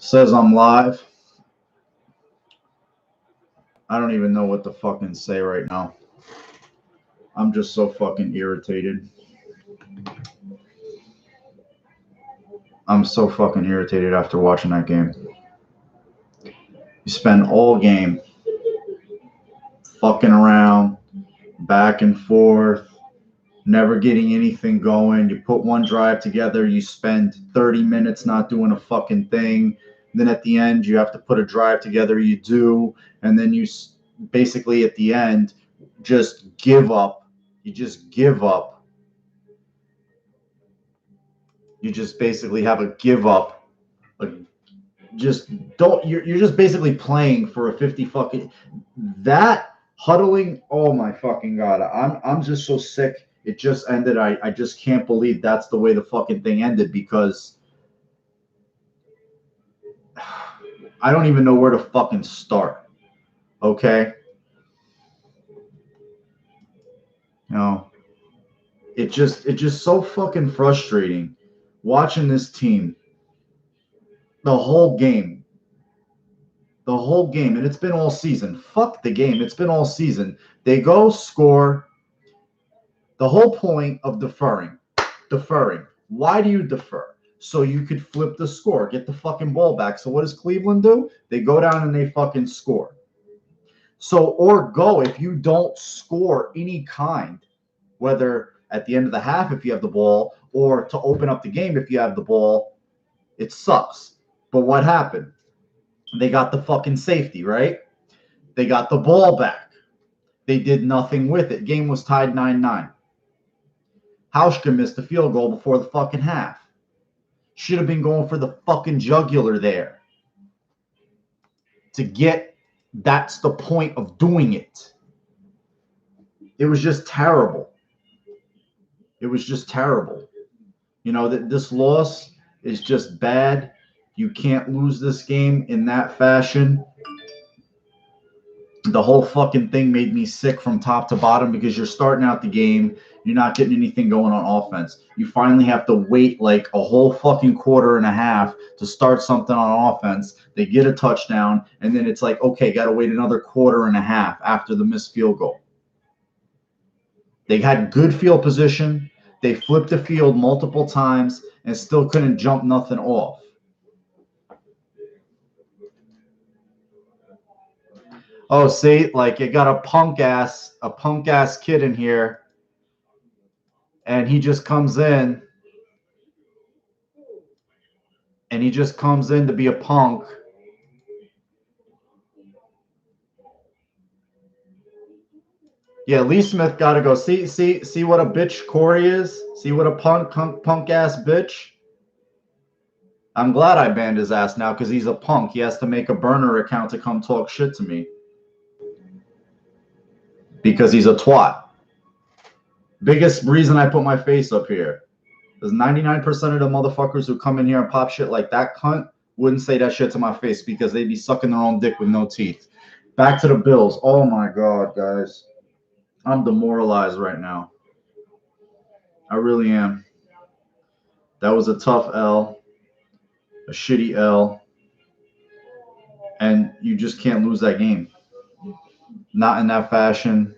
Says I'm live. I don't even know what to fucking say right now. I'm just so fucking irritated. I'm so fucking irritated after watching that game. You spend all game fucking around, back and forth, never getting anything going. You put one drive together, you spend 30 minutes not doing a fucking thing. Then at the end, you have to put a drive together, you do, and then you basically at the end just give up. You just give up. You just basically have a give up. Just don't. You're just basically playing for a 50 fucking that huddling. Oh my fucking god! I'm just so sick. It just ended. I just can't believe that's the way the fucking thing ended because I don't even know where to fucking start. Okay. No. It's just so fucking frustrating watching this team the whole game. The whole game, and it's been all season. Fuck the game. It's been all season. They go score. The whole point of deferring. Why do you defer? So you could flip the score, get the fucking ball back. So what does Cleveland do? They go down and they fucking score. So, or go if you don't score any kind, whether at the end of the half if you have the ball, or to open up the game if you have the ball, it sucks. But what happened? They got the fucking safety, right? They got the ball back. They did nothing with it. Game was tied 9-9. Hauschka missed the field goal before the fucking half. Should have been going for the fucking jugular there. To get, that's the point of doing it. It was just terrible. It was just terrible. You know, that this loss is just bad. You can't lose this game in that fashion. The whole fucking thing made me sick from top to bottom because you're starting out the game. You're not getting anything going on offense. You finally have to wait like a whole fucking quarter and a half to start something on offense. They get a touchdown, and then it's like, okay, got to wait another quarter and a half after the missed field goal. They had good field position. They flipped the field multiple times and still couldn't jump nothing off. Oh, see, like you got a punk ass kid in here, and he just comes in, to be a punk. Yeah, Lee Smith got to go. See what a bitch Corey is. See what a punk ass bitch. I'm glad I banned his ass now because he's a punk. He has to make a burner account to come talk shit to me. Because he's a twat. Biggest reason I put my face up here is 99% of the motherfuckers who come in here and pop shit like that cunt wouldn't say that shit to my face because they'd be sucking their own dick with no teeth. Back to the Bills. Oh my god, guys. I'm demoralized right now. I really am. That was a tough L. A shitty L. And you just can't lose that game. Not in that fashion.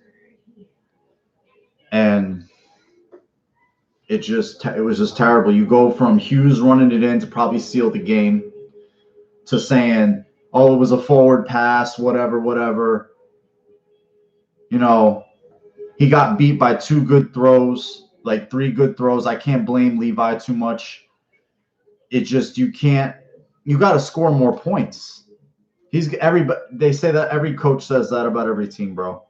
And it was just terrible. You go from Hughes running it in to probably seal the game to saying, oh, it was a forward pass, whatever. You know, he got beat by 2 good throws, like 3 good throws. I can't blame Levi too much. It just, you got to score more points. They say that every coach says that about every team, bro.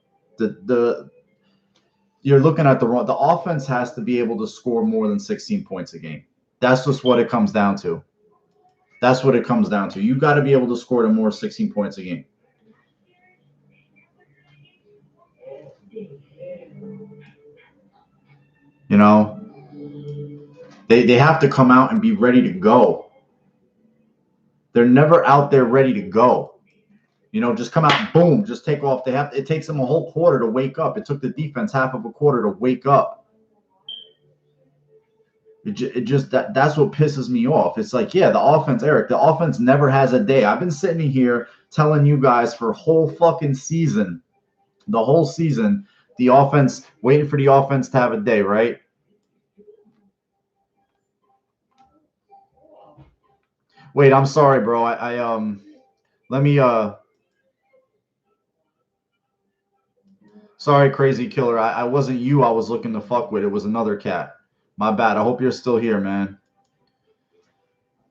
You're looking at the offense has to be able to score more than 16 points a game. That's just what it comes down to. That's what it comes down to. You got to be able to score to more 16 points a game. You know, they have to come out and be ready to go. They're never out there ready to go. You know, just come out, boom, just take off. It takes them a whole quarter to wake up. It took the defense half of a quarter to wake up. It just that's what pisses me off. It's like, yeah, the offense, Eric, the offense never has a day. I've been sitting here telling you guys for whole fucking season, the whole season, the offense, waiting for the offense to have a day, right? Wait, I'm sorry, bro. Let me sorry, crazy killer. I wasn't you I was looking to fuck with. It was another cat. My bad. I hope you're still here, man.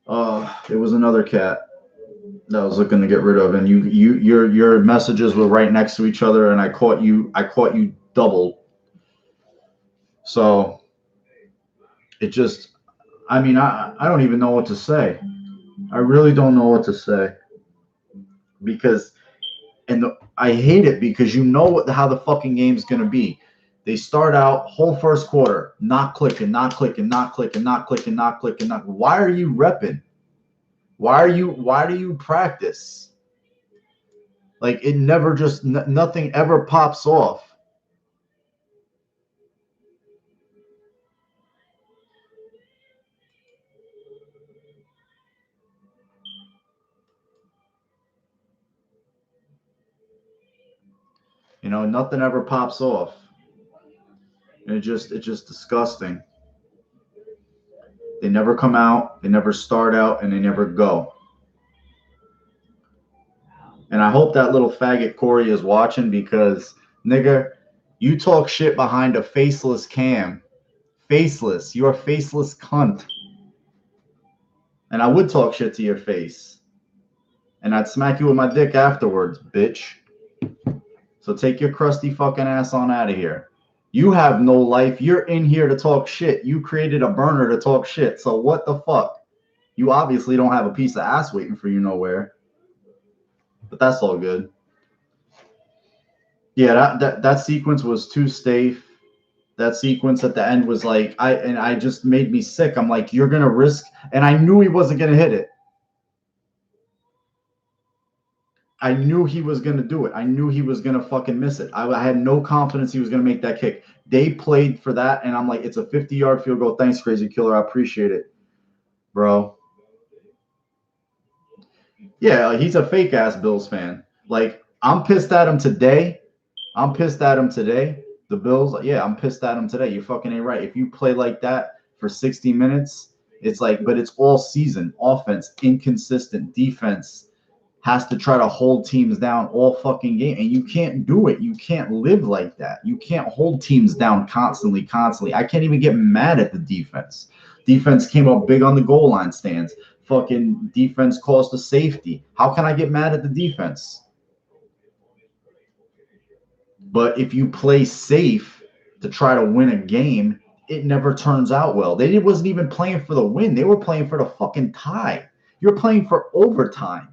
It was another cat that I was looking to get rid of, and your messages were right next to each other, and I caught you double. So it just, I mean, I don't even know what to say. I really don't know what to say because, I hate it because you know how the fucking game's gonna be. They start out whole first quarter, not clicking, not clicking, not clicking, not clicking, not clicking, not. Why are you repping? Why do you practice? Like it never just nothing ever pops off. You know, nothing ever pops off. And it's just disgusting. They never come out, they never start out, and they never go. And I hope that little faggot Corey is watching because, nigga, you talk shit behind a faceless cam. Faceless. You're a faceless cunt. And I would talk shit to your face. And I'd smack you with my dick afterwards, bitch. So take your crusty fucking ass on out of here. You have no life. You're in here to talk shit. You created a burner to talk shit. So what the fuck? You obviously don't have a piece of ass waiting for you nowhere. But that's all good. Yeah, that sequence was too safe. That sequence at the end was like, I just made me sick. I'm like, you're gonna risk, and I knew he wasn't gonna hit it. I knew he was gonna do it. I knew he was gonna fucking miss it. I had no confidence he was gonna make that kick. They played for that, and I'm like, it's a 50-yard field goal. Thanks, crazy killer. I appreciate it, bro. Yeah, he's a fake ass Bills fan. Like, I'm pissed at him today. I'm pissed at him today. The Bills, yeah, I'm pissed at him today. You fucking ain't right. If you play like that for 60 minutes, it's like, but it's all season. Offense, inconsistent. Defense has to try to hold teams down all fucking game. And you can't do it. You can't live like that. You can't hold teams down constantly. I can't even get mad at the defense. Defense came up big on the goal line stands. Fucking defense caused a safety. How can I get mad at the defense? But if you play safe to try to win a game, it never turns out well. They wasn't even playing for the win. They were playing for the fucking tie. You're playing for overtime.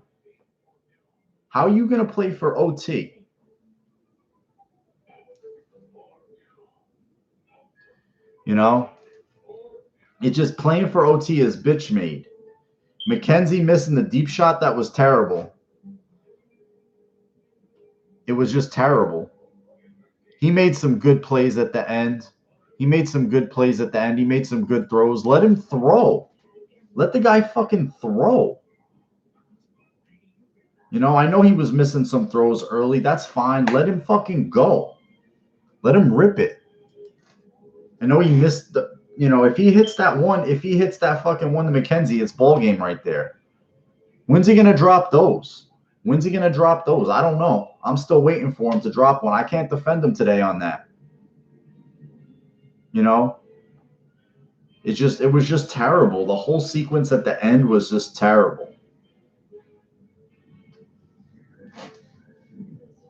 How are you going to play for OT? You know? It's just playing for OT is bitch made. McKenzie missing the deep shot, that was terrible. It was just terrible. He made some good plays at the end. He made some good throws. Let him throw. Let the guy fucking throw. You know, I know he was missing some throws early. That's fine. Let him fucking go. Let him rip it. I know he missed the, if he hits that fucking one to McKenzie, it's ball game right there. When's he going to drop those? I don't know. I'm still waiting for him to drop one. I can't defend him today on that. You know? It was just terrible. The whole sequence at the end was just terrible.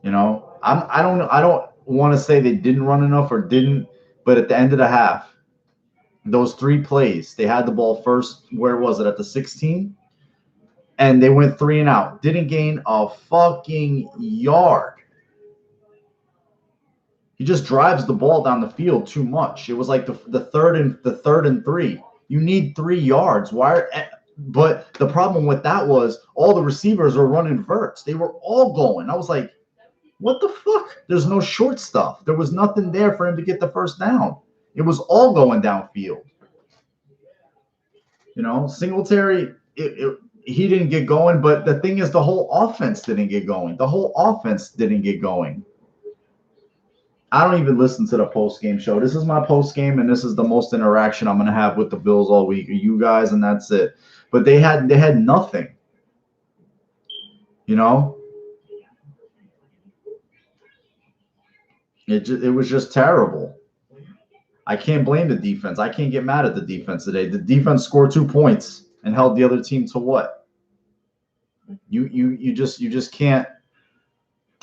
You know, I don't want to say they didn't run enough or didn't, but at the end of the half, those 3 plays, they had the ball first. Where was it? At the 16, and they went 3 and out. Didn't gain a fucking yard. He just drives the ball down the field too much. It was like the third and 3. You need 3 yards. But the problem with that was all the receivers were running verts. They were all going. I was like, what the fuck? There's no short stuff. There was nothing there for him to get the first down. It was all going downfield. Singletary, he didn't get going, but the thing is, the whole offense didn't get going. The whole offense didn't get going. I don't even listen to the post-game show. This is my post-game, and this is the most interaction I'm going to have with the Bills all week. You guys, and that's it. But they had nothing. It was just terrible. I can't blame the defense. I can't get mad at the defense today. The defense scored 2 points and held the other team to what? You just can't.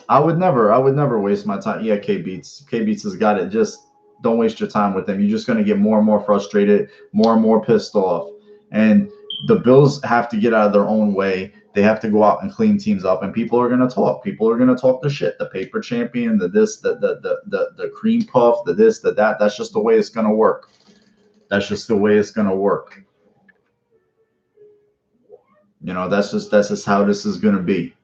I would never waste my time. Yeah, K Beats has got it. Just don't waste your time with him. You're just going to get more and more frustrated, more and more pissed off. And the Bills have to get out of their own way. They have to go out and clean teams up, and people are going to talk. People are going to talk the shit. The paper champion, the this, the cream puff, the this, the that. That's just the way it's going to work. That's just the way it's going to work. That's just how this is going to be.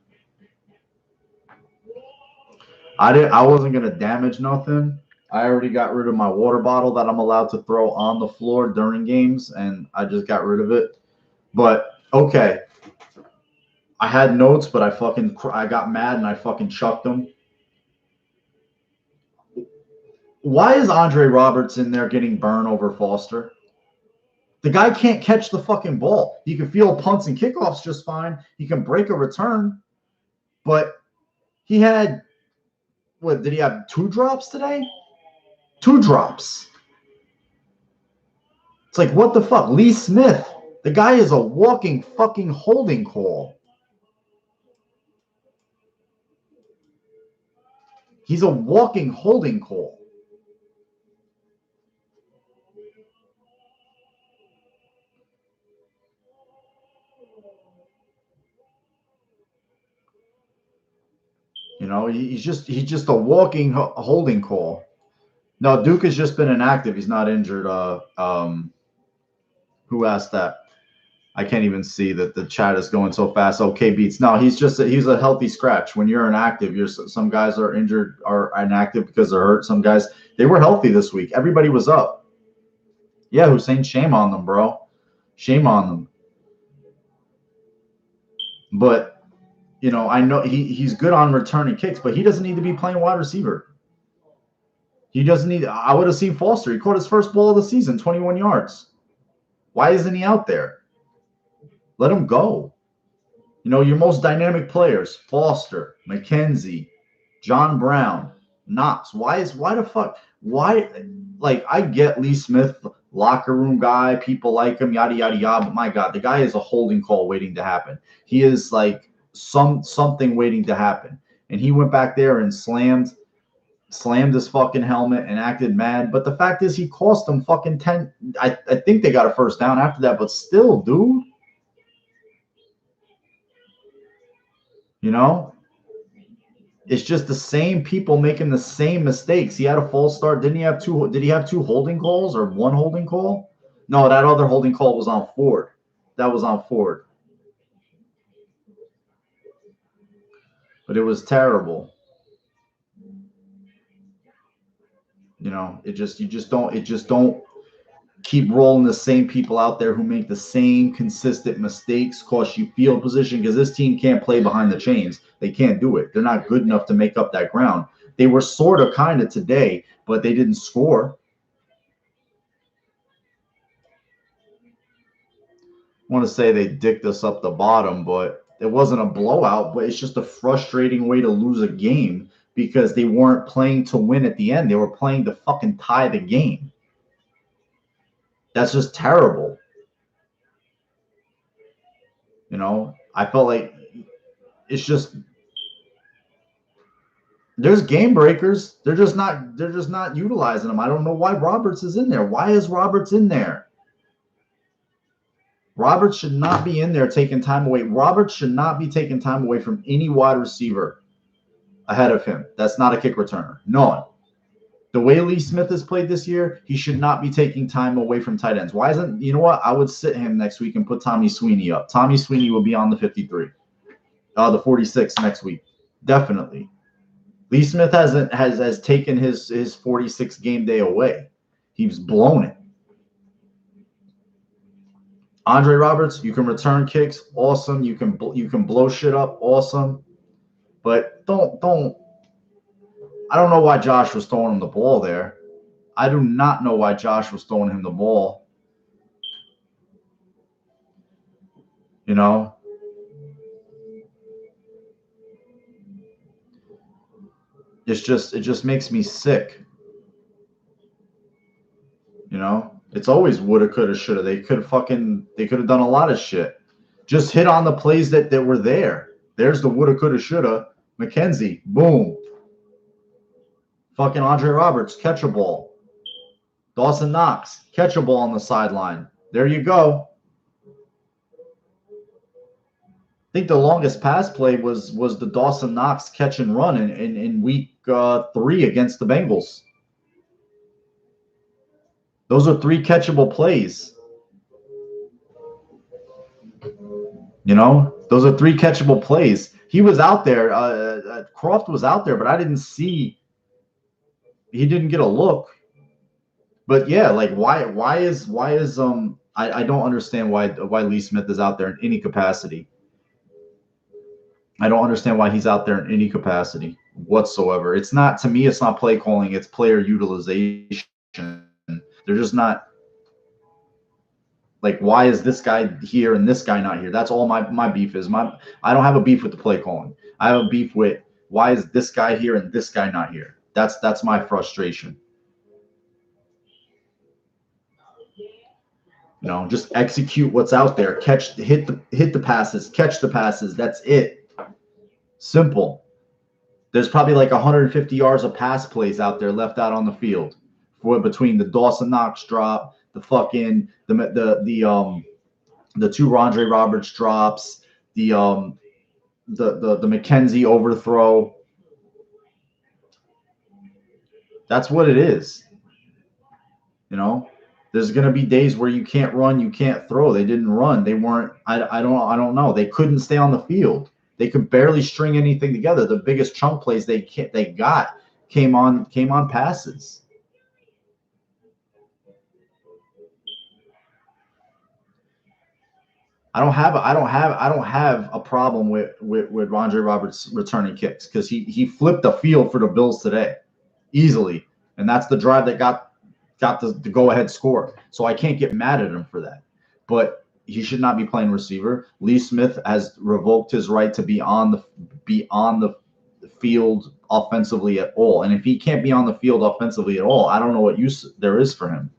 I wasn't going to damage nothing. I already got rid of my water bottle that I'm allowed to throw on the floor during games, and I just got rid of it. But okay, I had notes, but I got mad and I fucking chucked them. Why is Andre Roberts in there getting burned over Foster? The guy can't catch the fucking ball. He can field punts and kickoffs just fine. He can break a return, but he had what? Did he have 2 drops today? 2 drops. It's like, what the fuck? Lee Smith, the guy is a walking fucking holding call. He's a walking holding call. He's just a walking holding call. No, Duke has just been inactive. He's not injured. Who asked that? I can't even see that the chat is going so fast. Okay, Beats. No, he's a healthy scratch. When you're inactive, some guys are injured, are inactive because they're hurt. Some guys, they were healthy this week. Everybody was up. Yeah, Hussein, shame on them, bro. Shame on them. But I know he's good on returning kicks, but he doesn't need to be playing wide receiver. He doesn't need. I would have seen Foster. He caught his first ball of the season, 21 yards. Why isn't he out there? Let him go. Your most dynamic players: Foster, McKenzie, John Brown, Knox. Why the fuck? Why? Like, I get Lee Smith, locker room guy. People like him, yada yada yada. But my God, the guy is a holding call waiting to happen. He is like something waiting to happen, and he went back there and slammed his fucking helmet and acted mad. But the fact is, he cost them fucking 10. I think they got a first down after that, but still, dude. It's just the same people making the same mistakes. He had a false start. Did he have 2 holding calls or 1 holding call? No, that other holding call was on Ford. That was on Ford. But it was terrible. You just don't keep rolling the same people out there who make the same consistent mistakes, cost you field position, because this team can't play behind the chains. They can't do it. They're not good enough to make up that ground. They were sort of kind of today, but they didn't score. I want to say they dicked us up the bottom, but it wasn't a blowout, but it's just a frustrating way to lose a game because they weren't playing to win at the end. They were playing to fucking tie the game. That's just terrible. I felt like it's just there's game breakers. They're just not utilizing them. I don't know why Roberts is in there. Why is Roberts in there? Roberts should not be in there taking time away. Roberts should not be taking time away from any wide receiver ahead of him. That's not a kick returner. None. The way Lee Smith has played this year, he should not be taking time away from tight ends. Why isn't, you know what? I would sit him next week and put Tommy Sweeney up. Tommy Sweeney will be on the 53, the 46 next week. Definitely. Lee Smith has taken his 46 game day away. He's blown it. Andre Roberts, you can return kicks, awesome. You can blow shit up, awesome. But don't. I don't know why Josh was throwing him the ball there. I do not know why Josh was throwing him the ball. You know, it just makes me sick. You know, it's always woulda, coulda, shoulda. They could have done a lot of shit. Just hit on the plays that were there. There's the woulda, coulda, shoulda. McKenzie, boom. Fucking Andre Roberts, catch a ball. Dawson Knox, catch a ball on the sideline. There you go. I think the longest pass play was the Dawson Knox catch and run in week 3 against the Bengals. Those are 3 catchable plays. You know, those are 3 catchable plays. He was out there. Croft was out there, but I didn't see. He didn't get a look. But yeah, like why is I don't understand why Lee Smith is out there in any capacity. I don't understand why he's out there in any capacity whatsoever. It's not, to me, it's not play calling, it's player utilization. They're just not, like, why is this guy here and this guy not here? That's all my beef is. I don't have a beef with the play calling. I have a beef with why is this guy here and this guy not here? That's my frustration. You know, just execute what's out there. Hit the passes, catch the passes. That's it. Simple. There's probably like 150 yards of pass plays out there left out on the field for between the Dawson Knox drop, the fucking the 2 Andre Roberts drops, the McKenzie overthrow. That's what it is. You know, there's going to be days where you can't run, you can't throw. They didn't run. They weren't. I don't know. They couldn't stay on the field. They could barely string anything together. The biggest chunk plays they got came on passes. I don't have a problem with Andre Roberts returning kicks because he flipped the field for the Bills today easily, and that's the drive that got the go ahead score. So I can't get mad at him for that. But he should not be playing receiver. Lee Smith has revoked his right to be on the field offensively at all. And if he can't be on the field offensively at all, I don't know what use there is for him.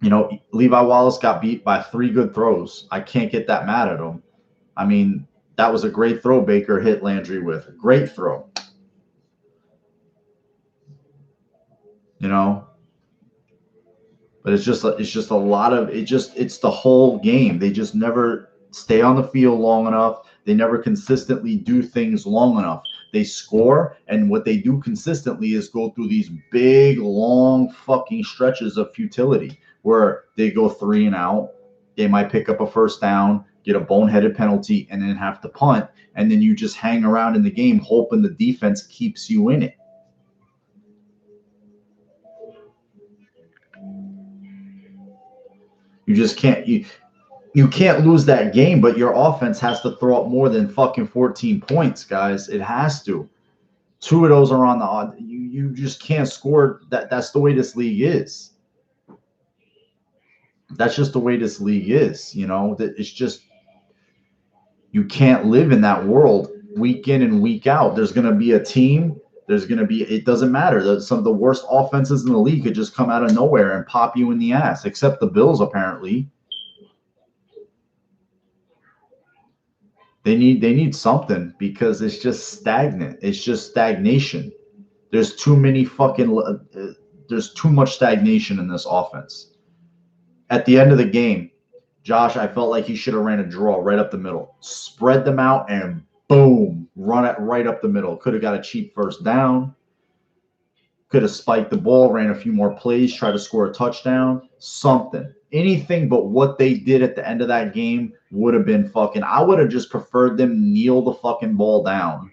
You know, Levi Wallace got beat by 3 good throws. I can't get that mad at him. I mean, that was a great throw Baker hit Landry with. Great throw. You know, but it's just a lot of it's the whole game. They just never stay on the field long enough. They never consistently do things long enough. They score, and what they do consistently is go through these big, long fucking stretches of futility where they go 3 and out. They might pick up a first down, get a boneheaded penalty, and then have to punt. And then you just hang around in the game hoping the defense keeps you in it. You just can't you can't lose that game, but your offense has to throw up more than fucking 14 points, guys. It has to. 2 of those are on the odd. You just can't score. That's the way this league is. That's just the way this league is. You know, that it's just you can't live in that world week in and week out. There's going to be a team. There's going to be. It doesn't matter. Some of the worst offenses in the league could just come out of nowhere and pop you in the ass, except the Bills apparently. They need something because it's just stagnant. It's just stagnation. There's too many fucking there's too much stagnation in this offense. At the end of the game, Josh, I felt like he should have ran a draw right up the middle. Spread them out and boom, run it right up the middle. Could have got a cheap first down. Could have spiked the ball, ran a few more plays, tried to score a touchdown, something. Anything but what they did at the end of that game would have been fucking. I would have just preferred them kneel the fucking ball down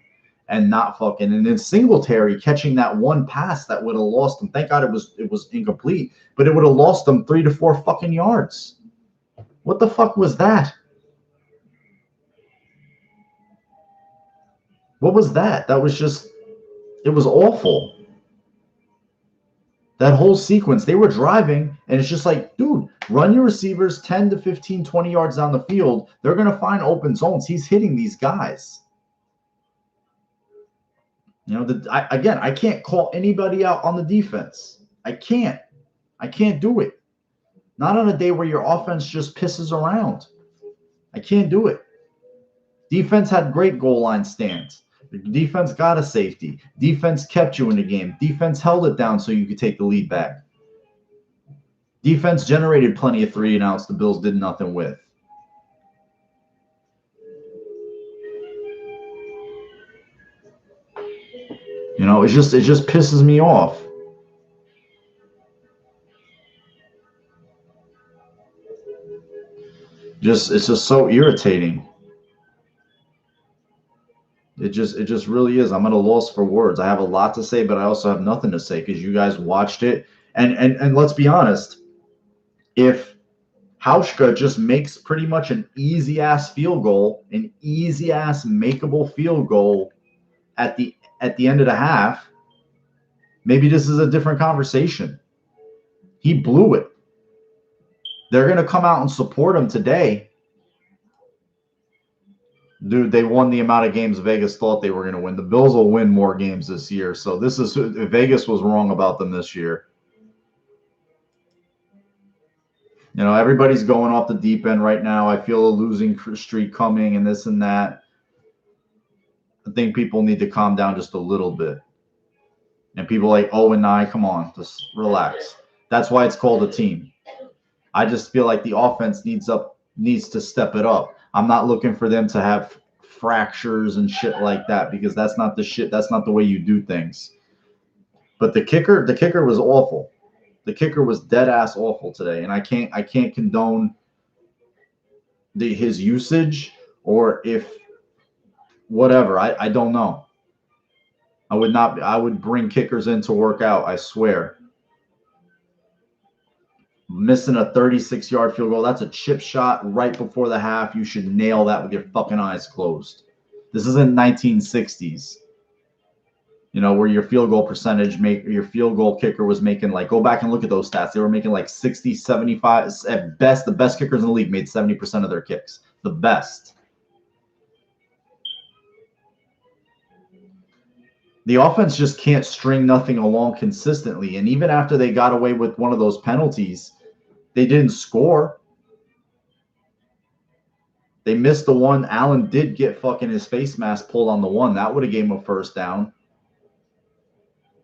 and not fucking. And then Singletary catching that one pass that would have lost them. Thank God it was incomplete, but it would have lost them 3 to 4 fucking yards. What the fuck was that? What was that? That was just, it was awful. That whole sequence, they were driving, and it's just like, dude, run your receivers 10 to 15, 20 yards down the field. They're going to find open zones. He's hitting these guys. You know, I can't call anybody out on the defense. I can't do it. Not on a day where your offense just pisses around. I can't do it. Defense had great goal line stands. The defense got a safety. Defense kept you in the game. Defense held it down so you could take the lead back. Defense generated plenty of 3-and-outs the Bills did nothing with. You know, it just pisses me off. It's just so irritating. It just really is. I'm at a loss for words. I have a lot to say, but I also have nothing to say because you guys watched it. And let's be honest, if Hauschka just makes pretty much an easy-ass field goal, an easy-ass makeable field goal at the end of the half, maybe this is a different conversation. He blew it. They're going to come out and support him today. Dude, they won the amount of games Vegas thought they were going to win. The Bills will win more games this year. So this is, Vegas was wrong about them this year. You know, everybody's going off the deep end right now. I feel a losing streak coming and this and that. I think people need to calm down just a little bit. And people like 0-9, come on, just relax. That's why it's called a team. I just feel like the offense needs to step it up. I'm not looking for them to have fractures and shit like that because that's not the shit. That's not the way you do things. But the kicker was awful. The kicker was dead ass awful today, and I can't condone his usage or if whatever. I don't know. I would bring kickers in to work out. I swear. Missing a 36-yard field goal. That's a chip shot right before the half. You should nail that with your fucking eyes closed. This isn't 1960s. You know, where your field goal percentage your field goal kicker was making like, go back and look at those stats. They were making like 60, 75 at best. The best kickers in the league made 70% of their kicks. The best. The offense just can't string nothing along consistently. And even after they got away with one of those penalties, they didn't score. They missed the one. Allen did get fucking his face mask pulled on the one. That would have gave him a first down.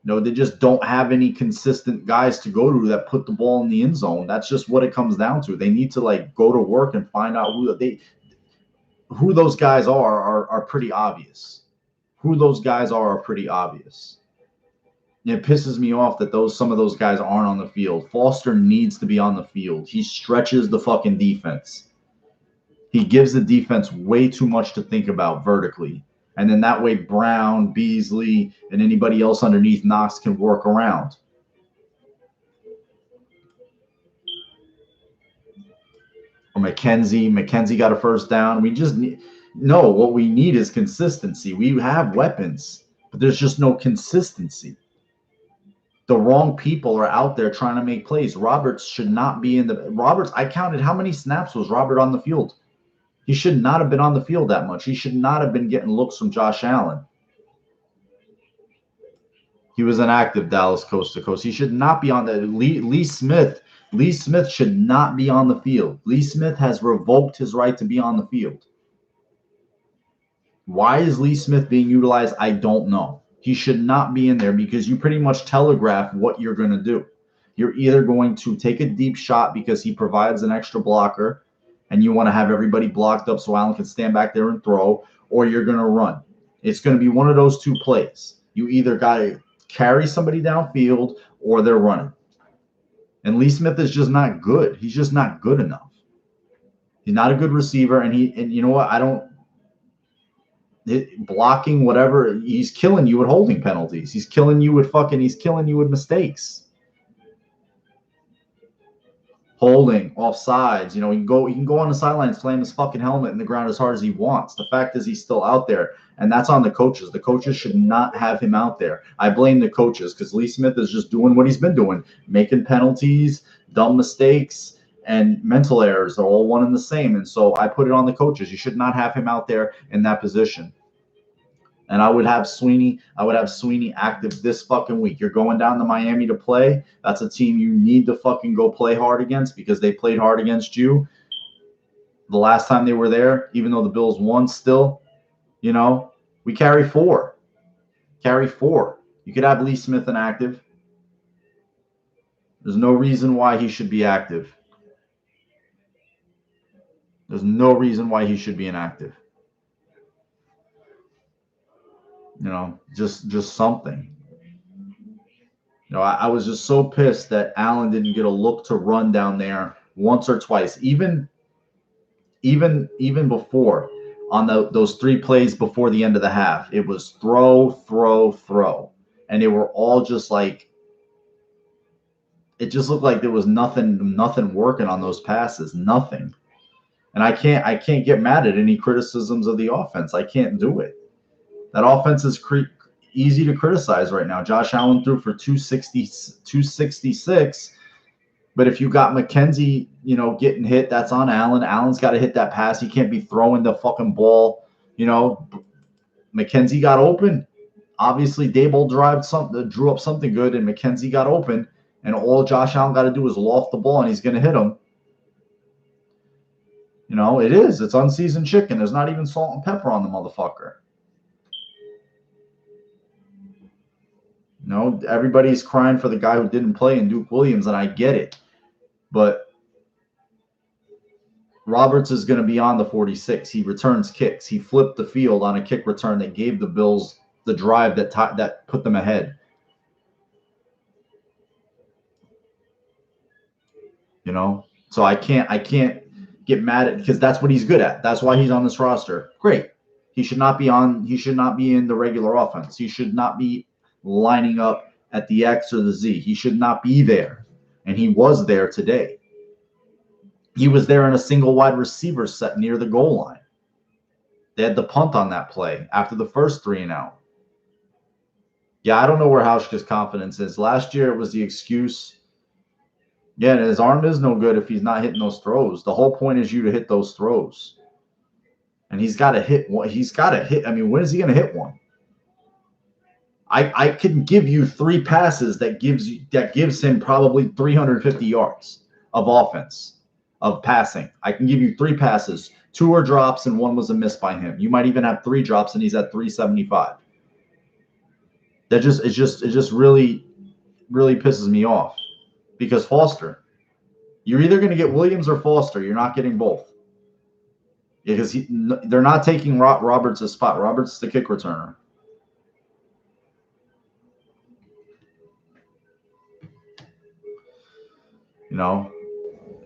No, they just don't have any consistent guys to go to that put the ball in the end zone. That's just what it comes down to. They need to like go to work and find out who those guys are pretty obvious. Who those guys are pretty obvious. It pisses me off that some of those guys aren't on the field. Foster needs to be on the field. He stretches the fucking defense. He gives the defense way too much to think about vertically. And then that way Brown, Beasley, and anybody else underneath Knox can work around. Or McKenzie got a first down. We just need what we need is consistency. We have weapons, but there's just no consistency. The wrong people are out there trying to make plays. Roberts should not be I counted how many snaps was Robert on the field. He should not have been on the field that much. He should not have been getting looks from Josh Allen. He was inactive, Dallas coast to coast. He should not be on the Lee Smith should not be on the field. Lee Smith has revoked his right to be on the field. Why is Lee Smith being utilized? I don't know. He should not be in there because you pretty much telegraph what you're going to do. You're either going to take a deep shot because he provides an extra blocker and you want to have everybody blocked up so Allen can stand back there and throw, or you're going to run. It's going to be one of those two plays. You either got to carry somebody downfield or they're running. And Lee Smith is just not good. He's just not good enough. He's not a good receiver, and you know what? Blocking whatever, he's killing you with holding penalties. He's killing you with mistakes. holding, offsides. You know, he can go on the sidelines, slam his fucking helmet in the ground as hard as he wants. The fact is he's still out there, and that's on the coaches. The coaches should not have him out there. I blame the coaches because Lee Smith is just doing what he's been doing, making penalties, dumb mistakes, and mental errors. They're all one and the same. And so I put it on the coaches. You should not have him out there in that position. And I would have Sweeney active this fucking week. You're going down to Miami to play. That's a team you need to fucking go play hard against because they played hard against you the last time they were there, even though the Bills won still. You know, we carry 4. You could have Lee Smith inactive. There's no reason why he should be active. There's no reason why he should be inactive. You know, just something. You know, I was just so pissed that Allen didn't get a look to run down there once or twice, even before on those 3 plays before the end of the half. It was throw, and they were all just like, it just looked like there was nothing working on those passes, nothing. And I can't get mad at any criticisms of the offense. I can't do it. That offense is easy to criticize right now. Josh Allen threw for 266, but if you got McKenzie, you know, getting hit, that's on Allen. Allen's got to hit that pass. He can't be throwing the fucking ball. You know, McKenzie got open. Obviously, Daboll drew up something good, and McKenzie got open, and all Josh Allen got to do is loft the ball, and he's going to hit him. You know, it's unseasoned chicken. There's not even salt and pepper on the motherfucker. You know, everybody's crying for the guy who didn't play in Duke Williams, and I get it. But Roberts is going to be on the 46. He returns kicks. He flipped the field on a kick return that gave the Bills the drive that put them ahead. You know, so I can't get mad at, because that's what he's good at. That's why he's on this roster. Great. He should not be in the regular offense. He should not be lining up at the X or the Z. He should not be there. And he was there today. He was there in a single wide receiver set near the goal line. They had the punt on that play after the first 3 and out. Yeah, I don't know where Hauschka's confidence is. Last year it was the excuse. Yeah, and his arm is no good if he's not hitting those throws. The whole point is you to hit those throws. And he's got to hit one. He's got to hit. I mean, when is he going to hit one? I can give you 3 passes that gives him probably 350 yards of offense, of passing. I can give you 3 passes. 2 are drops and 1 was a miss by him. You might even have 3 drops and he's at 375. It just really pisses me off, because Foster, you're either going to get Williams or Foster. You're not getting both, because they're not taking Roberts' spot. Roberts is the kick returner. You know,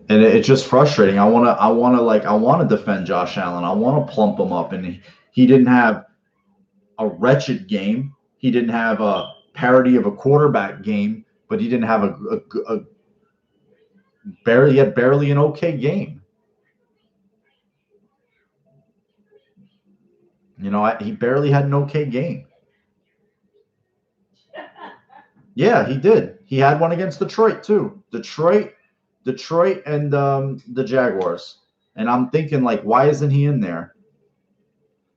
and it's just frustrating. I want to defend Josh Allen. I want to plump him up, and he didn't have a wretched game. He didn't have a parody of a quarterback game, but he didn't have barely an okay game. You know, he barely had an okay game. Yeah, he did. He had one against Detroit too. Detroit and the Jaguars. And I'm thinking, like, why isn't he in there?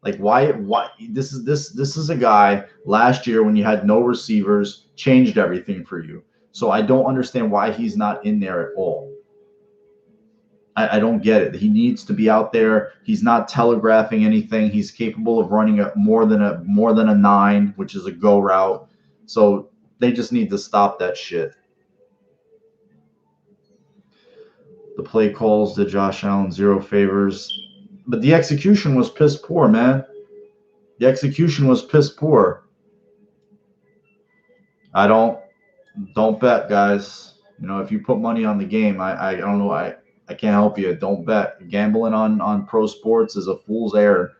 Like, why this is a guy last year when you had no receivers, changed everything for you. So I don't understand why he's not in there at all. I don't get it. He needs to be out there. He's not telegraphing anything. He's capable of running more than a 9, which is a go route. So they just need to stop that shit. The play calls did Josh Allen 0 favors. But the execution was piss poor, man. The execution was piss poor. Don't bet, guys. You know, if you put money on the game, I don't know. I can't help you. Don't bet. Gambling on pro sports is a fool's errand.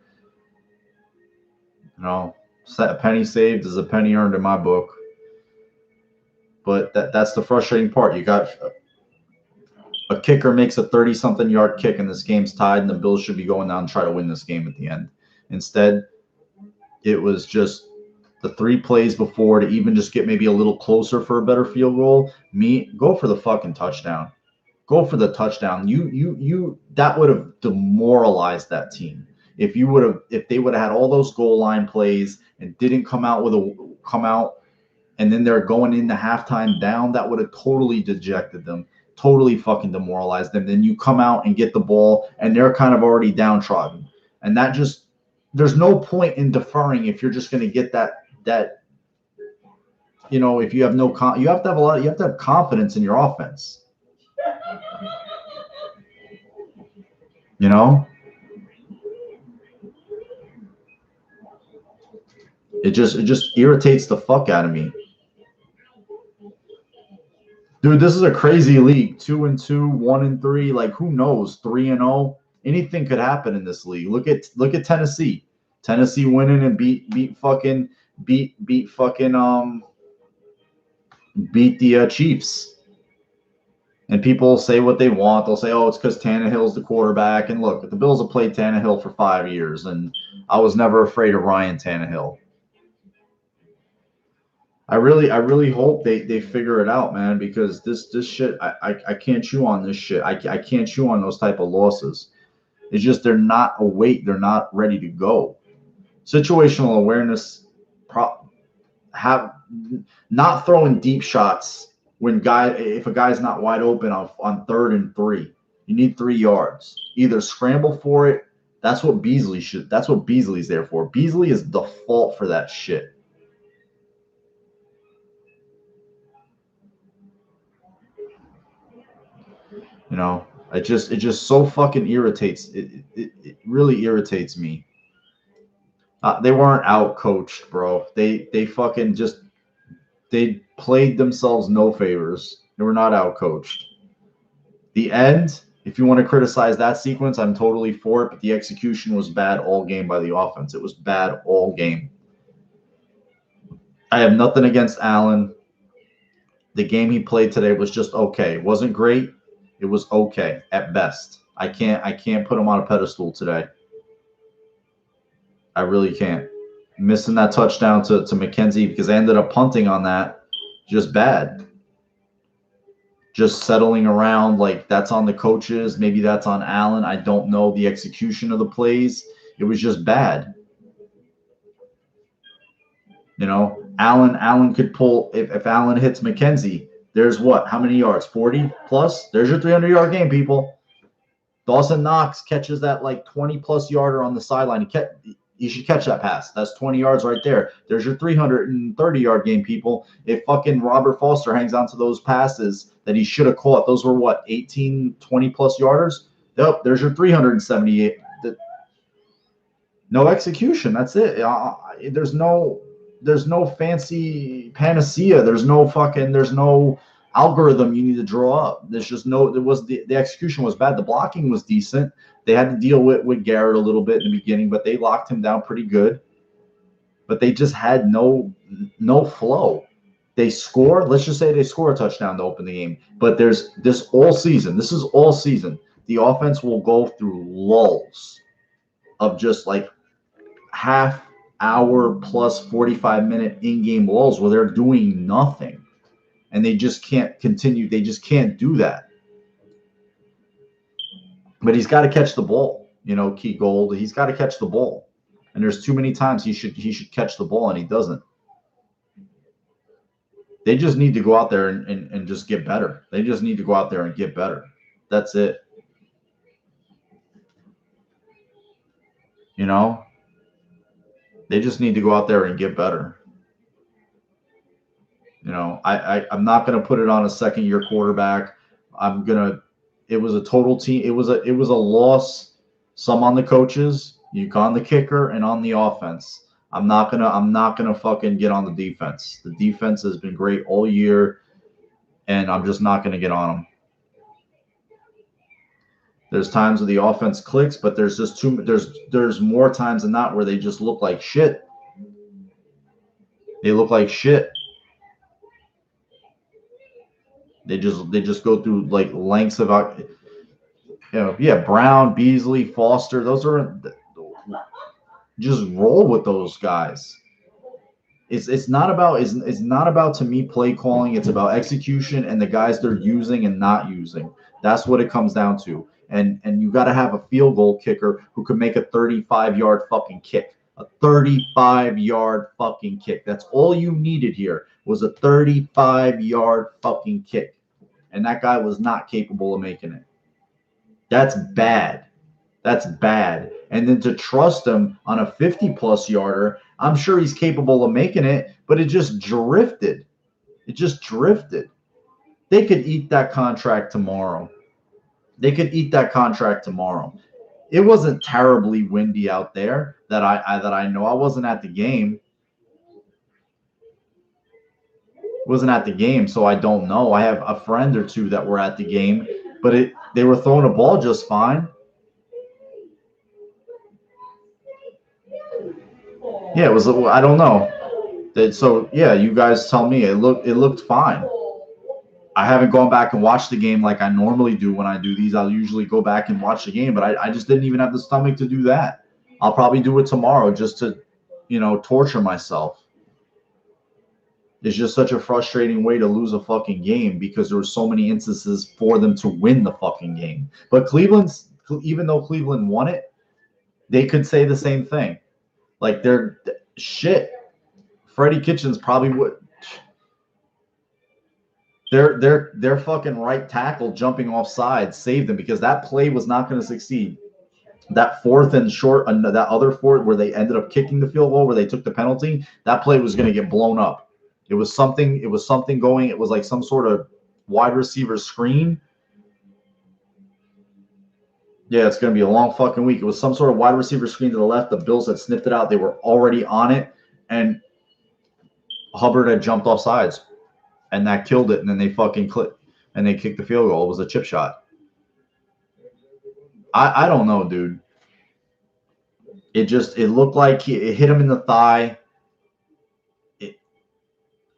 You know, a penny saved is a penny earned in my book. But that's the frustrating part. You got a kicker makes a 30-something yard kick and this game's tied and the Bills should be going down and try to win this game at the end. Instead, it was just the 3 plays before to even just get maybe a little closer for a better field goal. Go for the fucking touchdown. Go for the touchdown. That would have demoralized that team. If they would have had all those goal line plays and didn't come out and then they're going into halftime down, that would have totally dejected them, totally fucking demoralized them. Then you come out and get the ball and they're kind of already downtrodden. And that just, there's no point in deferring if you're just going to get that, if you have you have to have confidence in your offense. It just irritates the fuck out of me. Dude, this is a crazy league. 2-2, 1-3. Like, who knows? 3-0. Anything could happen in this league. Look at Tennessee. Tennessee winning and beat the Chiefs. And people say what they want. They'll say, oh, it's because Tannehill's the quarterback. And look, the Bills have played Tannehill for 5 years, and I was never afraid of Ryan Tannehill. I really hope they figure it out, man, because this shit, I can't chew on this shit. I can't chew on those type of losses. It's just they're not awake. They're not ready to go. Situational awareness, not throwing deep shots if a guy's not wide open on 3rd and 3. You need 3 yards. Either scramble for it. That's what Beasley's there for. Beasley is the fault for that shit. It just so fucking irritates. It really irritates me. They weren't out coached, bro. They fucking they played themselves no favors. They were not out coached. The end, if you want to criticize that sequence, I'm totally for it, but the execution was bad all game by the offense. It was bad all game. I have nothing against Allen. The game he played today was just okay. It wasn't great. It was okay at best. I can't put him on a pedestal today. I really can't. Missing that touchdown to McKenzie because I ended up punting on that. Just bad. Just settling around like that's on the coaches. Maybe that's on Allen. I don't know the execution of the plays. It was just bad. Allen could pull if Allen hits McKenzie. There's what? How many yards? 40 plus? There's your 300-yard game, people. Dawson Knox catches that like 20-plus yarder on the sideline. You should catch that pass. That's 20 yards right there. There's your 330-yard game, people. If fucking Robert Foster hangs on to those passes that he should have caught, those were what? 18, 20-plus yarders? Yep, there's your 378. No execution. That's it. There's no fancy panacea. There's no algorithm you need to draw up. The execution was bad. The blocking was decent. They had to deal with Garrett a little bit in the beginning, but they locked him down pretty good. But they just had no flow. They scored. Let's just say they score a touchdown to open the game. But there's this all season. This is all season. The offense will go through lulls of just like half hour plus 45-minute in-game lulls where they're doing nothing. And they just can't continue. They just can't do that. But he's got to catch the ball, Key Gold. He's got to catch the ball. And there's too many times he should catch the ball and he doesn't. They just need to go out there and just get better. They just need to go out there and get better. That's it. They just need to go out there and get better. I'm not going to put it on a second-year quarterback. It was a total team. It was a loss. Some on the coaches, on the kicker, and on the offense. I'm not gonna fucking get on the defense. The defense has been great all year, and I'm just not gonna get on them. There's times where the offense clicks, but there's more times than not where they just look like shit. They look like shit. They just go through like lengths of yeah, Brown, Beasley, Foster. Those are just roll with those guys. It's not about to me play calling. It's about execution and the guys they're using and not using. That's what it comes down to. And you got to have a field goal kicker who can make a 35-yard fucking kick. A 35-yard fucking kick. That's all you needed here was a 35-yard fucking kick. And that guy was not capable of making it. That's bad. That's bad. And then to trust him on a 50-plus yarder, I'm sure he's capable of making it, but it just drifted. It just drifted. They could eat that contract tomorrow. They could eat that contract tomorrow. It wasn't terribly windy out there that I know. I wasn't at the game. Wasn't at the game, so I don't know. I have a friend or two that were at the game, but they were throwing a ball just fine. Yeah, it was. I don't know. So yeah, you guys tell me. It looked fine. I haven't gone back and watched the game like I normally do when I do these. I'll usually go back and watch the game, but I just didn't even have the stomach to do that. I'll probably do it tomorrow just to, torture myself. It's just such a frustrating way to lose a fucking game because there were so many instances for them to win the fucking game. But even though Cleveland won it, they could say the same thing. Like they're shit. Freddie Kitchens probably would. Their fucking right tackle jumping off sides saved them because that play was not going to succeed. That fourth and short, that other fourth where they ended up kicking the field goal, where they took the penalty, that play was going to get blown up. It was something going. It was like some sort of wide receiver screen. Yeah, it's going to be a long fucking week. It was some sort of wide receiver screen to the left. The Bills had sniffed it out. They were already on it, and Hubbard had jumped off sides, and that killed it. And then they fucking clipped, and they kicked the field goal. It was a chip shot. I don't know, dude. It looked like it hit him in the thigh.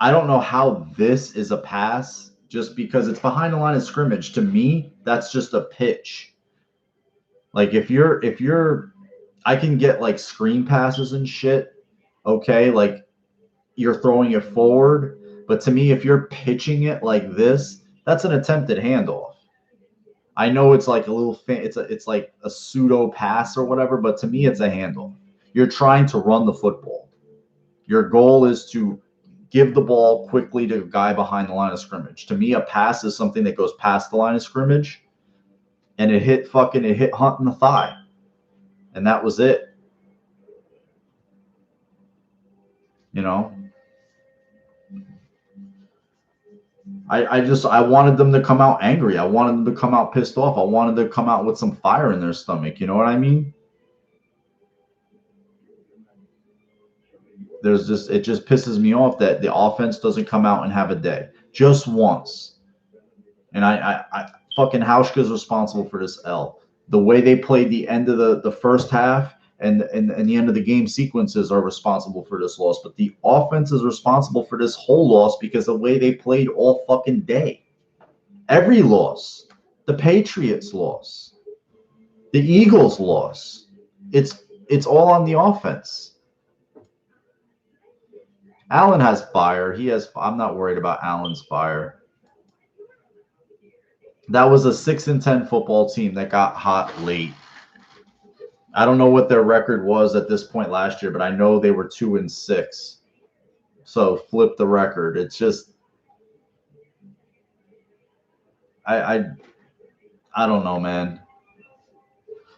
I don't know how this is a pass just because it's behind the line of scrimmage. To me, that's just a pitch. Like if you're I can get like screen passes and shit. Okay, like you're throwing it forward, but to me if you're pitching it like this, that's an attempted handoff. I know it's like a little it's like a pseudo pass or whatever, but to me it's a handoff. You're trying to run the football. Your goal is to give the ball quickly to a guy behind the line of scrimmage. To me, a pass is something that goes past the line of scrimmage, and it hit Hunt in the thigh, and that was it. I wanted them to come out angry. I wanted them to come out pissed off. I wanted them to come out with some fire in their stomach. You know what I mean? It just pisses me off that the offense doesn't come out and have a day just once. And I fucking Hauschka is responsible for this L. The way they played the end of the first half and the end of the game sequences are responsible for this loss. But the offense is responsible for this whole loss because the way they played all fucking day. Every loss. The Patriots loss. The Eagles loss. It's all on the offense. Allen has fire. I'm not worried about Allen's fire. That was a 6-10 football team that got hot late. I don't know what their record was at this point last year, but I know they were 2-6. So flip the record. It's just I don't know, man.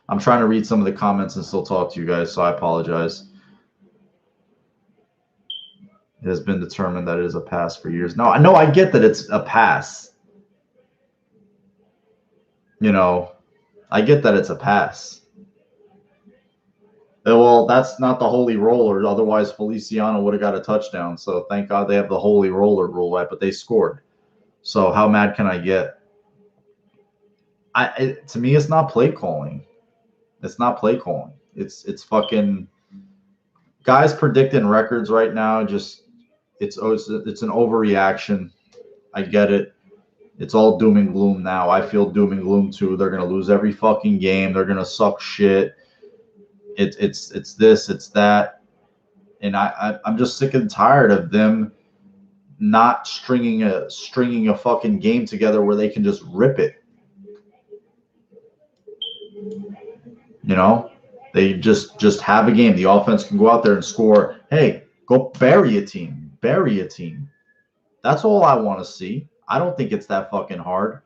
I'm trying to read some of the comments and still talk to you guys, so I apologize. It has been determined that it is a pass for years. No, I get that it's a pass. I get that it's a pass. Well, that's not the holy roller. Otherwise, Feliciano would have got a touchdown. So thank God they have the holy roller rule, right? But they scored. So how mad can I get? To me, it's not play calling. It's not play calling. It's fucking guys predicting records right now. Just it's an overreaction. I get it. It's all doom and gloom now. I feel doom and gloom too. They're gonna lose every fucking game. They're gonna suck shit. It's this, it's that, and I'm just sick and tired of them not stringing a fucking game together where they can just rip it. You know, they just have a game. The offense can go out there and score. Hey, go bury a team. Bury a team. That's all I want to see. I don't think it's that fucking hard.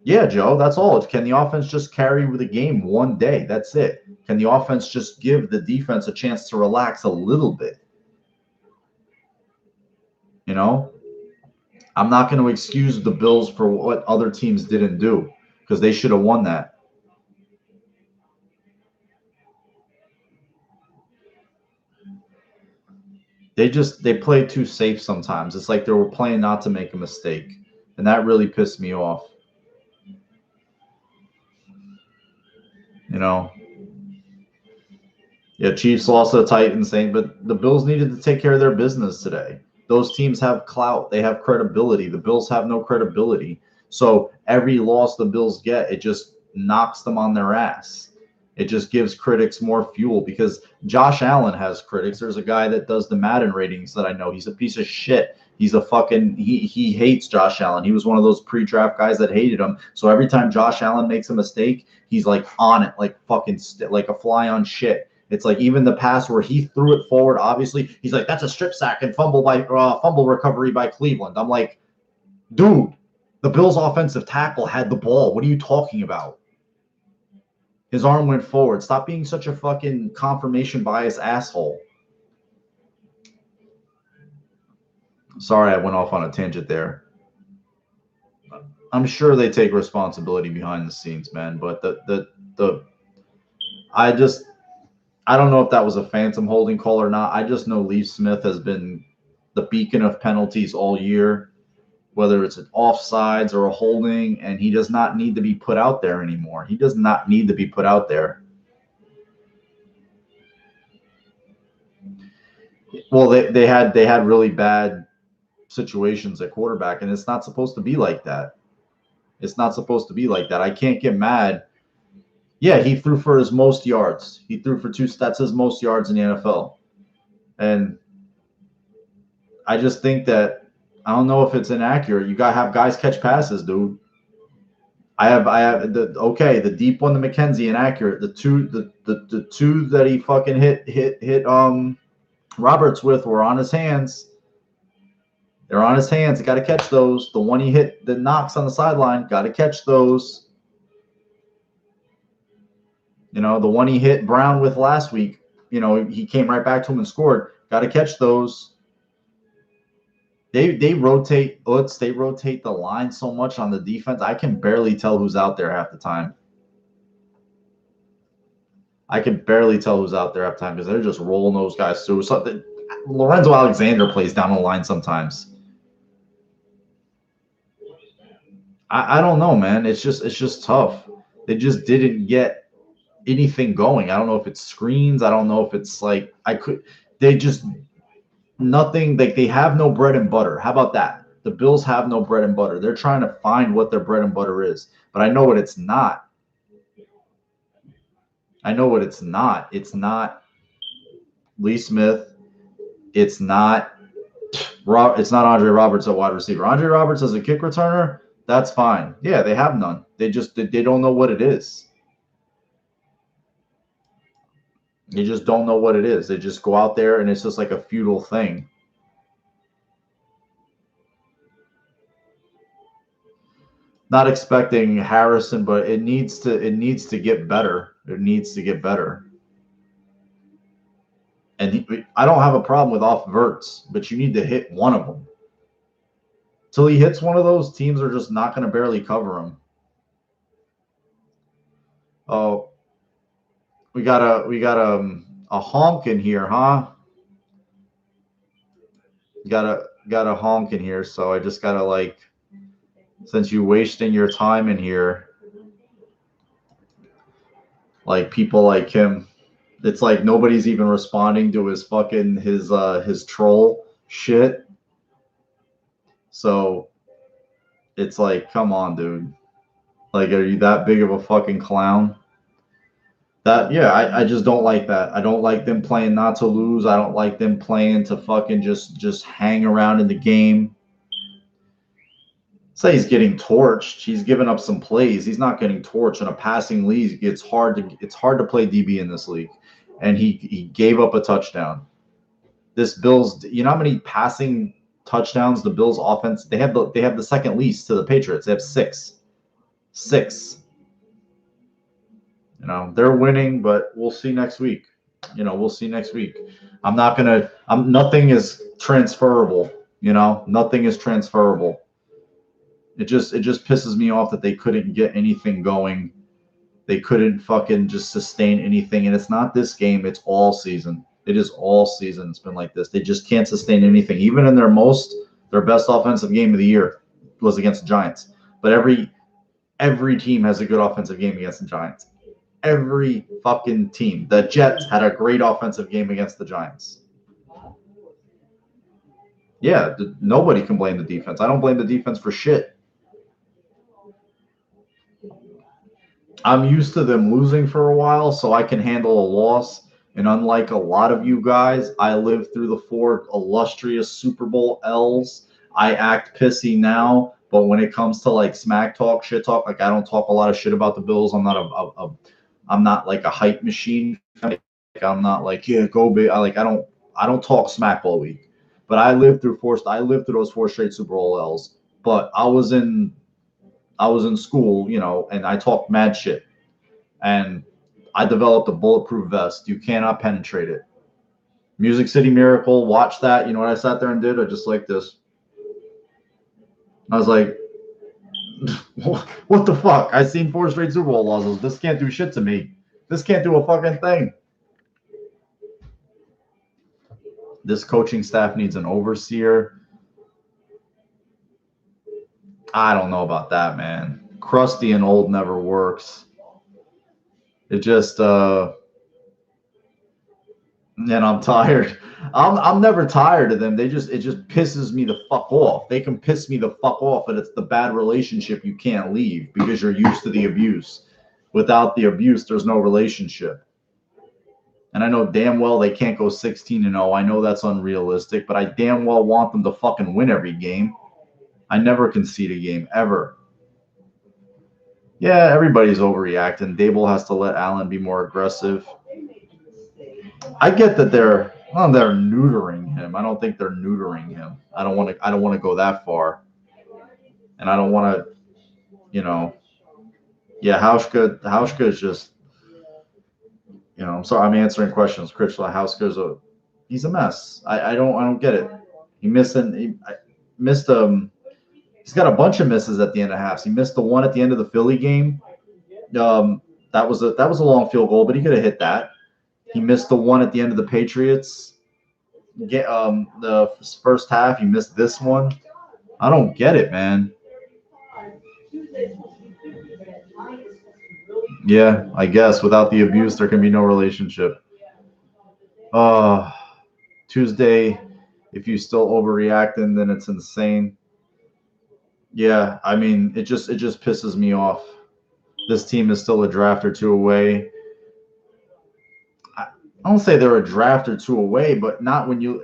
Yeah, Joe, that's all. Can the offense just carry the game one day? That's it. Can the offense just give the defense a chance to relax a little bit? You know, I'm not going to excuse the Bills for what other teams didn't do because they should have won that. They play too safe sometimes. It's like they were playing not to make a mistake, and that really pissed me off. You know, yeah, Chiefs lost to the Titans, but the Bills needed to take care of their business today. Those teams have clout, they have credibility. The Bills have no credibility. So every loss the Bills get, it just knocks them on their ass. It just gives critics more fuel because Josh Allen has critics. There's a guy that does the Madden ratings that I know. He's a piece of shit. He's a fucking he hates Josh Allen. He was one of those pre-draft guys that hated him. So every time Josh Allen makes a mistake, he's like on it, like fucking like a fly on shit. It's like even the pass where he threw it forward, obviously, he's like, that's a strip sack and fumble recovery by Cleveland. I'm like, dude, the Bills' offensive tackle had the ball. What are you talking about? His arm went forward. Stop being such a fucking confirmation bias asshole. Sorry, I went off on a tangent there. I'm sure they take responsibility behind the scenes, man. But I don't know if that was a phantom holding call or not. I just know Lee Smith has been the beacon of penalties all year, whether it's an offsides or a holding, and he does not need to be put out there anymore. He does not need to be put out there. Well, they had really bad situations at quarterback, and it's not supposed to be like that. It's not supposed to be like that. I can't get mad. Yeah, he threw for his most yards. He threw for that's his most yards in the NFL. And I just think that I don't know if it's inaccurate. You gotta have guys catch passes, dude. I have the deep one to McKenzie inaccurate. The two that he fucking hit Roberts with were on his hands. They're on his hands. Got to catch those. The one he hit the Knox on the sideline, got to catch those. You know, the one he hit Brown with last week, you know, he came right back to him and scored. Got to catch those. They rotate Utz. They rotate the line so much on the defense. I can barely tell who's out there half the time. I can barely tell who's out there half the time because they're just rolling those guys through. So Lorenzo Alexander plays down the line sometimes. I don't know, man. It's just tough. They just didn't get anything going. I don't know if it's screens. I don't know if it's like they just nothing. Like they have no bread and butter. How about that? The Bills have no bread and butter. They're trying to find what their bread and butter is, but I know what it's not. I know what it's not. It's not Lee Smith. It's not Andre Roberts at wide receiver. Andre Roberts as a kick returner, that's fine. Yeah, they have none. They don't know what it is. You just don't know what it is. They just go out there and it's just like a futile thing. Not expecting Harrison, but it needs to get better. It needs to get better. And I don't have a problem with off verts, but you need to hit one of them. Till he hits one of those, teams are just not going to barely cover him. Oh, we got a honk in here, huh? Got a honk in here, so I just gotta like, since you're wasting your time in here, like people like him, it's like nobody's even responding to his fucking his troll shit. So It's like, come on, dude. Like, are you that big of a fucking clown? I just don't like that. I don't like them playing not to lose. I don't like them playing to fucking just hang around in the game. Say he's getting torched. He's given up some plays. He's not getting torched in a passing league. It's hard to play DB in this league. And he gave up a touchdown. This Bills, you know how many passing touchdowns the Bills offense, they have the second least to the Patriots. They have 6. 6. You know, they're winning, but we'll see next week. We'll see next week. Nothing is transferable, nothing is transferable. It just pisses me off that they couldn't get anything going. They couldn't fucking just sustain anything. And it's not this game, it's all season. It is all season. It's been like this. They just can't sustain anything. Even in their best offensive game of the year was against the Giants. But every team has a good offensive game against the Giants. Every fucking team. The Jets had a great offensive game against the Giants. Yeah, nobody can blame the defense. I don't blame the defense for shit. I'm used to them losing for a while, so I can handle a loss. And unlike a lot of you guys, I lived through the 4 illustrious Super Bowl L's. I act pissy now, but when it comes to like smack talk, shit talk, like I don't talk a lot of shit about the Bills. I'm not like a hype machine. I'm not like, yeah, go big. I don't talk smack all week. But I lived through those 4 straight Super Bowl L's. But I was in school, and I talked mad shit. And I developed a bulletproof vest. You cannot penetrate it. Music City Miracle, watch that. You know what I sat there and did? I just like this. I was like, what the fuck? I seen 4 straight Super Bowl losses. This can't do shit to me. This can't do a fucking thing. This coaching staff needs an overseer. I don't know about that, man. Crusty and old never works. It just and I'm tired. I'm never tired of them. It just pisses me the fuck off. They can piss me the fuck off, but it's the bad relationship you can't leave because you're used to the abuse. Without the abuse, there's no relationship. And I know damn well they can't go 16-0. I know that's unrealistic, but I damn well want them to fucking win every game. I never concede a game, ever. Yeah, everybody's overreacting. Dable has to let Allen be more aggressive. I get that they're neutering him. I don't think they're neutering him. I don't want to go that far. And I don't want to, yeah, Hauschka is just, I'm sorry, I'm answering questions. Critchlow, Hauschka's he's a mess. I don't get it. He missed he's got a bunch of misses at the end of halves. He missed the one at the end of the Philly game. That was a long field goal, but he could have hit that. He missed the one at the end of the Patriots. The first half, he missed this one. I don't get it, man. Yeah, I guess without the abuse, there can be no relationship. Tuesday, if you still overreacting, then it's insane. Yeah, I mean, it just pisses me off. This team is still a draft or 2 away. I don't say they're a draft or 2 away, but not when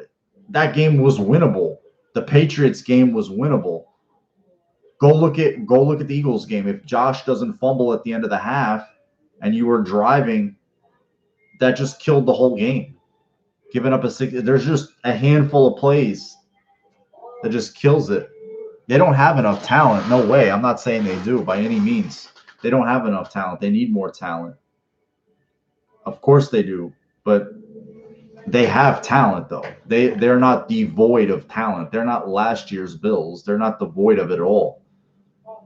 that game was winnable. The Patriots game was winnable. Go look at the Eagles game. If Josh doesn't fumble at the end of the half and you were driving, that just killed the whole game. Giving up there's just a handful of plays that just kills it. They don't have enough talent. No way. I'm not saying they do by any means. They don't have enough talent. They need more talent. Of course they do. But they have talent, though. They're not devoid of talent. They're not last year's Bills. They're not devoid of it all.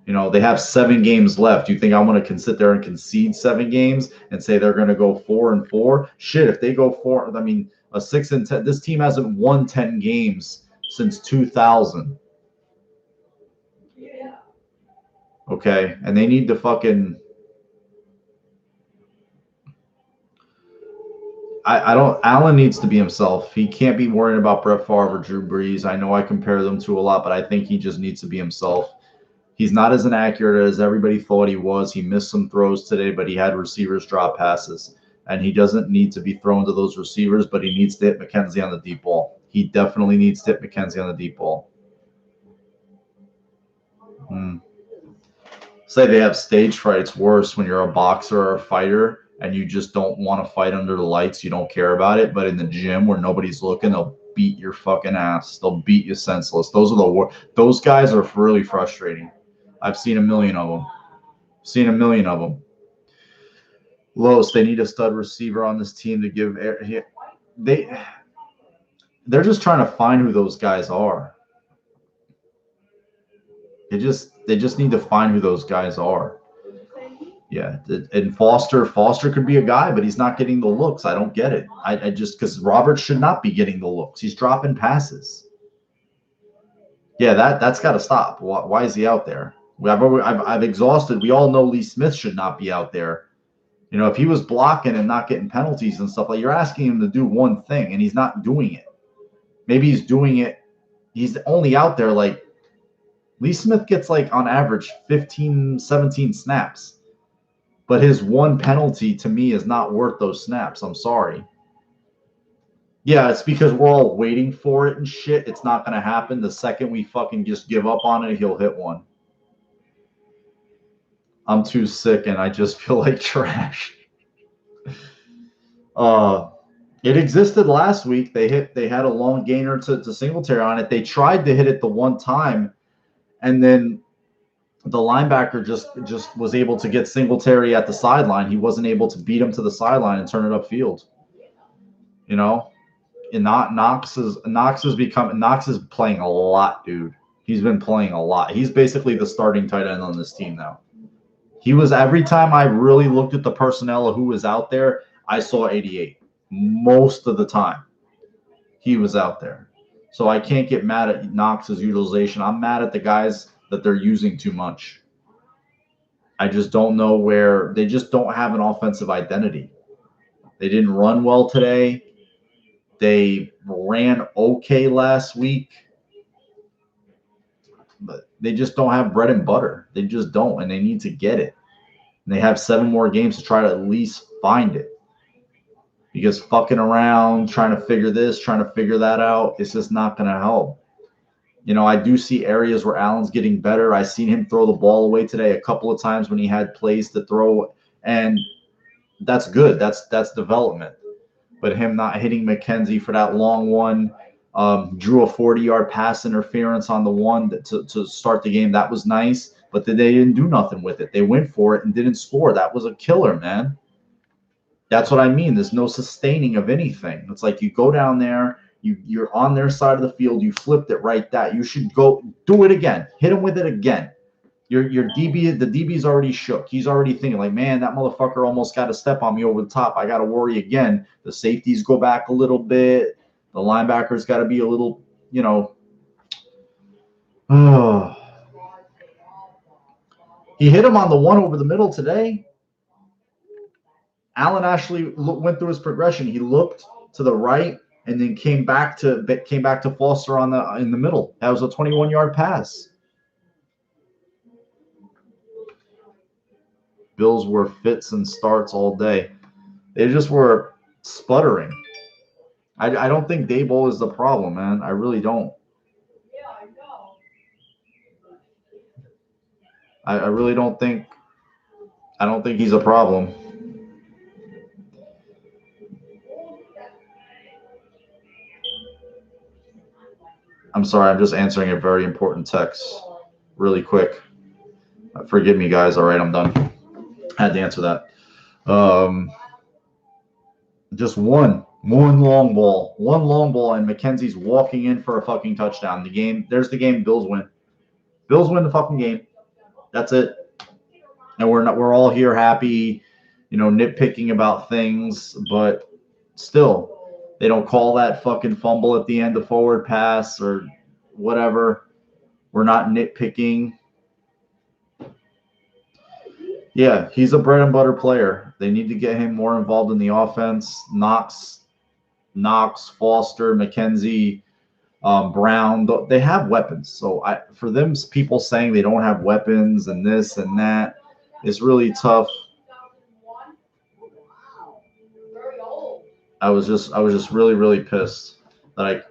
They have 7 games left. You think I'm going to sit there and concede 7 games and say they're going to go 4-4? Shit, if they go 4, I mean, a 6-10. This team hasn't won 10 games since 2000. Okay, and they need to fucking. Allen needs to be himself. He can't be worrying about Brett Favre or Drew Brees. I know I compare them to a lot, but I think he just needs to be himself. He's not as inaccurate as everybody thought he was. He missed some throws today, but he had receivers drop passes. And he doesn't need to be thrown to those receivers, but he needs to hit McKenzie on the deep ball. He definitely needs to hit McKenzie on the deep ball. Say they have stage fright. It's worse when you're a boxer or a fighter and you just don't want to fight under the lights. You don't care about it. But in the gym where nobody's looking, they'll beat your fucking ass. They'll beat you senseless. Those guys are really frustrating. I've seen a million of them. Los, they need a stud receiver on this team to give. They're just trying to find who those guys are. They just need to find who those guys are. Yeah, and Foster could be a guy, but he's not getting the looks. I don't get it. I just because Roberts should not be getting the looks. He's dropping passes. Yeah, that's got to stop. Why is he out there? I've exhausted. We all know Lee Smith should not be out there. You know, if he was blocking and not getting penalties and stuff, like you're asking him to do one thing and he's not doing it. Maybe he's doing it. He's only out there like Lee Smith gets like on average 15, 17 snaps. But his one penalty to me is not worth those snaps. I'm sorry. Yeah, it's because we're all waiting for it and shit. It's not going to happen. The second we fucking just give up on it, he'll hit one. I'm too sick and I just feel like trash. It existed last week. They had a long gainer to Singletary on it. They tried to hit it the one time, and then the linebacker just was able to get Singletary at the sideline. He wasn't able to beat him to the sideline and turn it upfield. You know, and Knox is playing a lot, dude. He's been playing a lot. He's basically the starting tight end on this team now. He was every time I really looked at the personnel of who was out there, I saw 88. Most of the time, he was out there. So I can't get mad at Knox's utilization. I'm mad at the guys that they're using too much. I just don't know where they just don't have an offensive identity. They didn't run well today. They ran okay last week, but they just don't have bread and butter. They just don't, and they need to get it. And they have 7 more games to try to at least find it. Because fucking around, trying to figure this, trying to figure that out, it's just not going to help. You know, I do see areas where Allen's getting better. I seen him throw the ball away today a couple of times when he had plays to throw, and that's good. That's development. But him not hitting McKenzie for that long one, drew a 40-yard pass interference on the one to start the game. That was nice, but they didn't do nothing with it. They went for it and didn't score. That was a killer, man. That's what I mean. There's no sustaining of anything. It's like you go down there, you're on their side of the field, you flipped it right that. You should go do it again. Hit him with it again. Your DB, the DB's already shook. He's already thinking like, man, that motherfucker almost got a step on me over the top. I got to worry again. The safeties go back a little bit. The linebackers got to be a little, you know. He hit him on the one over the middle today. Allen actually went through his progression. He looked to the right and then came back to Foster in the middle. That was a 21-yard pass. Bills were fits and starts all day. They just were sputtering. I don't think Daboll is the problem, man. I really don't. I really don't think. I don't think he's a problem. I'm sorry, I'm just answering a very important text really quick. Forgive me, guys. All right, I'm done. I had to answer that. Just one long ball, and McKenzie's walking in for a fucking touchdown. There's the game. Bills win. Bills win the fucking game. That's it. And we're all here happy, you know, nitpicking about things, but still. They don't call that fucking fumble at the end of forward pass or whatever. We're not nitpicking. Yeah, he's a bread and butter player. They need to get him more involved in the offense. Knox, Foster, McKenzie, Brown, they have weapons. So for them, people saying they don't have weapons and this and that is really tough. I was just really, really pissed that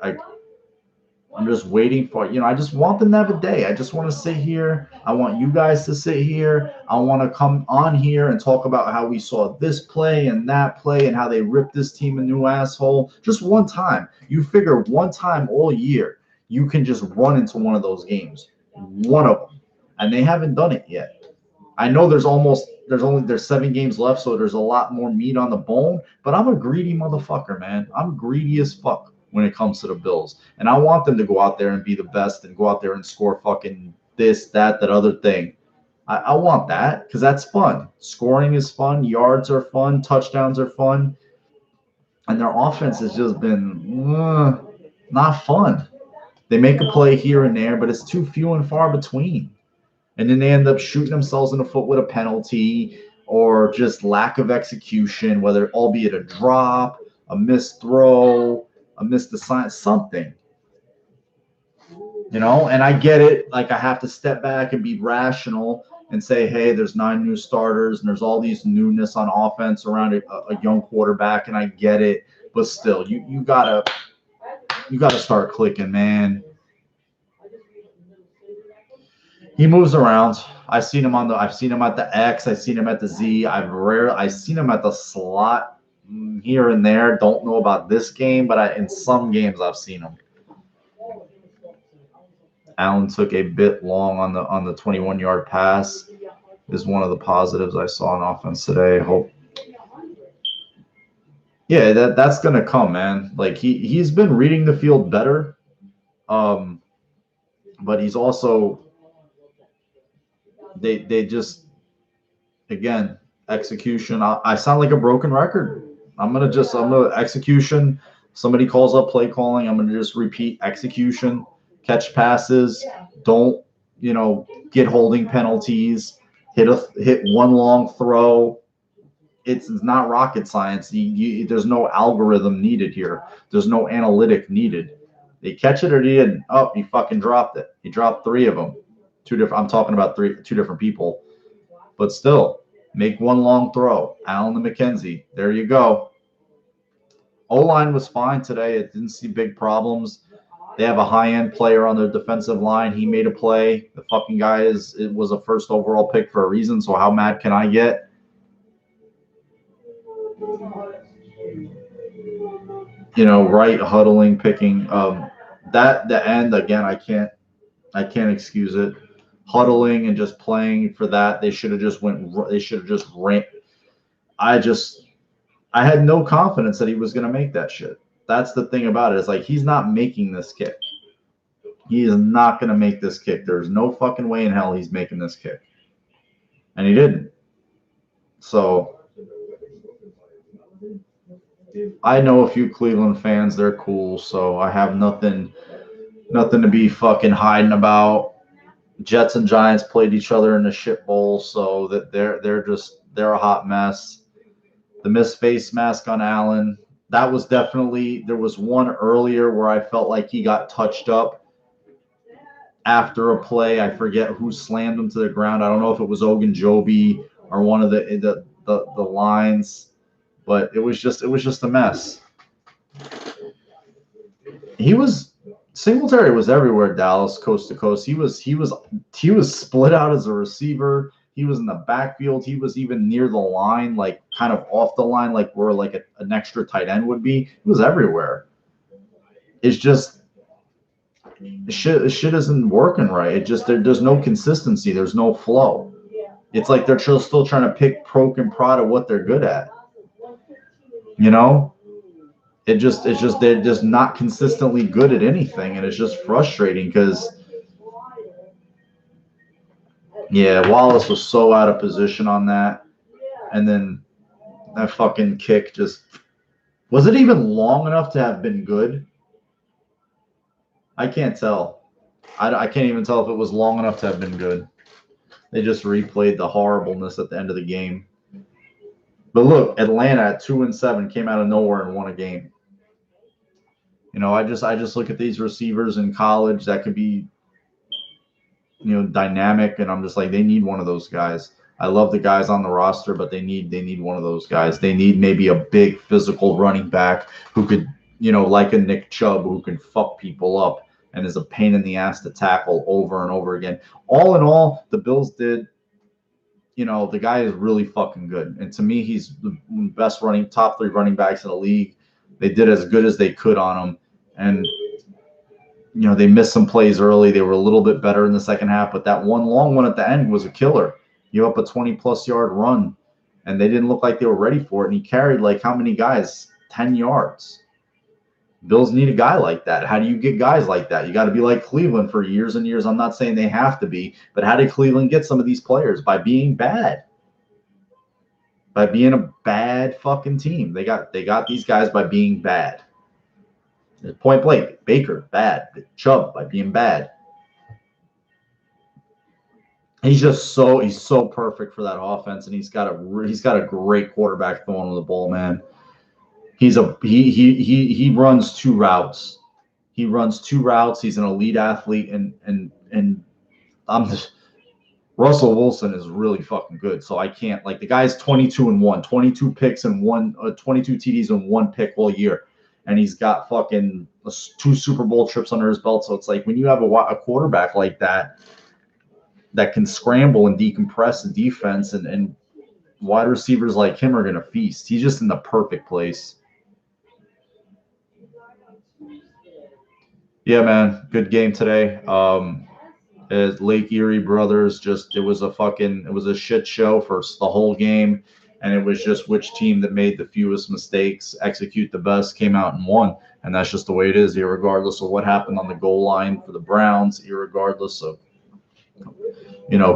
I'm just waiting for, I just want them to have a day. I just want to sit here. I want you guys to sit here. I want to come on here and talk about how we saw this play and that play and how they ripped this team a new asshole. Just one time. You figure one time all year, you can just run into one of those games. One of them. And they haven't done it yet. I know there's 7 games left, so there's a lot more meat on the bone, but I'm a greedy motherfucker, man. I'm greedy as fuck when it comes to the Bills. And I want them to go out there and be the best and go out there and score fucking this, that other thing. I want that because that's fun. Scoring is fun. Yards are fun. Touchdowns are fun. And their offense has just been not fun. They make a play here and there, but it's too few and far between. And then they end up shooting themselves in the foot with a penalty or just lack of execution, whether albeit a drop, a missed throw, a missed assign, something. And I get it. Like, I have to step back and be rational and say, hey, there's 9 new starters and there's all these newness on offense around a young quarterback, and I get it. But still, you gotta start clicking, man. He moves around. I've seen him at the X. I've seen him at the Z. I've seen him at the slot here and there. Don't know about this game, but in some games I've seen him. Allen took a bit long on the 21-yard pass. Is one of the positives I saw on offense today. Hope. Yeah, that's gonna come, man. Like he's been reading the field better, but he's also. They just, again, execution. I sound like a broken record. I'm gonna execution. Somebody calls up play calling. I'm gonna just repeat execution, catch passes. Don't get holding penalties. Hit one long throw. It's not rocket science. There's no algorithm needed here. There's no analytic needed. They catch it or they didn't. Oh, he fucking dropped it. He dropped 3 of them. I'm talking about 2 different people, but still, make one long throw. Allen to McKenzie. There you go. O-line was fine today. It didn't see big problems. They have a high-end player on their defensive line. He made a play. The fucking guy was a first overall pick for a reason. So how mad can I get? Right huddling, picking. The end again. I can't excuse it. Huddling and just playing for that. They should have just ran. I had no confidence that he was going to make that shit. That's the thing about it. It's like, he's not making this kick. He is not going to make this kick. There's no fucking way in hell he's making this kick. And he didn't. So I know a few Cleveland fans. They're cool. So I have nothing to be fucking hiding about. Jets and Giants played each other in the shit bowl, so that they're a hot mess. The missed face mask on Allen, that was definitely, there was one earlier where I felt like he got touched up after a play. I forget who slammed him to the ground. I don't know if it was Ogunjobi or one of the lines, but it was just a mess. Singletary was everywhere, Dallas, coast to coast. He was split out as a receiver. He was in the backfield. He was even near the line, like kind of off the line, like where like an extra tight end would be. He was everywhere. It's just shit isn't working right. It just there's no consistency. There's no flow. It's like they're still trying to pick poke and prod at what they're good at. It's just they're just not consistently good at anything, and it's just frustrating because Wallace was so out of position on that, and then that fucking kick just was it even long enough to have been good? I can't tell. I can't even tell if it was long enough to have been good. They just replayed the horribleness at the end of the game. But look, Atlanta at 2-7 came out of nowhere and won a game. I just look at these receivers in college that could be, dynamic, and I'm just like, they need one of those guys. I love the guys on the roster, but they need one of those guys. They need maybe a big physical running back who could, like a Nick Chubb, who can fuck people up and is a pain in the ass to tackle over and over again. All in all, the Bills did, the guy is really fucking good. And to me, he's the best top 3 running backs in the league. They did as good as they could on him. And they missed some plays early. They were a little bit better in the second half, but that one long one at the end was a killer. You up a 20-plus yard run, and they didn't look like they were ready for it. And he carried like how many guys? 10 yards. Bills need a guy like that. How do you get guys like that? You got to be like Cleveland for years and years. I'm not saying they have to be, but how did Cleveland get some of these players? By being bad. By being a bad fucking team. They got these guys by being bad. Point blank, Baker, bad. Chubb, by being bad. He's so perfect for that offense, and he's got a great quarterback throwing the ball, man. He runs 2 routes. He runs 2 routes. He's an elite athlete, and Russell Wilson is really fucking good. So I can't, like, the guy's 22-1, 22 picks and 22 TDs and 1 pick all year. And he's got fucking 2 Super Bowl trips under his belt. So it's like, when you have a quarterback like that can scramble and decompress the defense, and wide receivers like him are going to feast. He's just in the perfect place. Yeah, man. Good game today. Lake Erie Brothers, it was a shit show for the whole game. And it was just which team that made the fewest mistakes, execute the best, came out and won. And that's just the way it is, irregardless of what happened on the goal line for the Browns, irregardless of,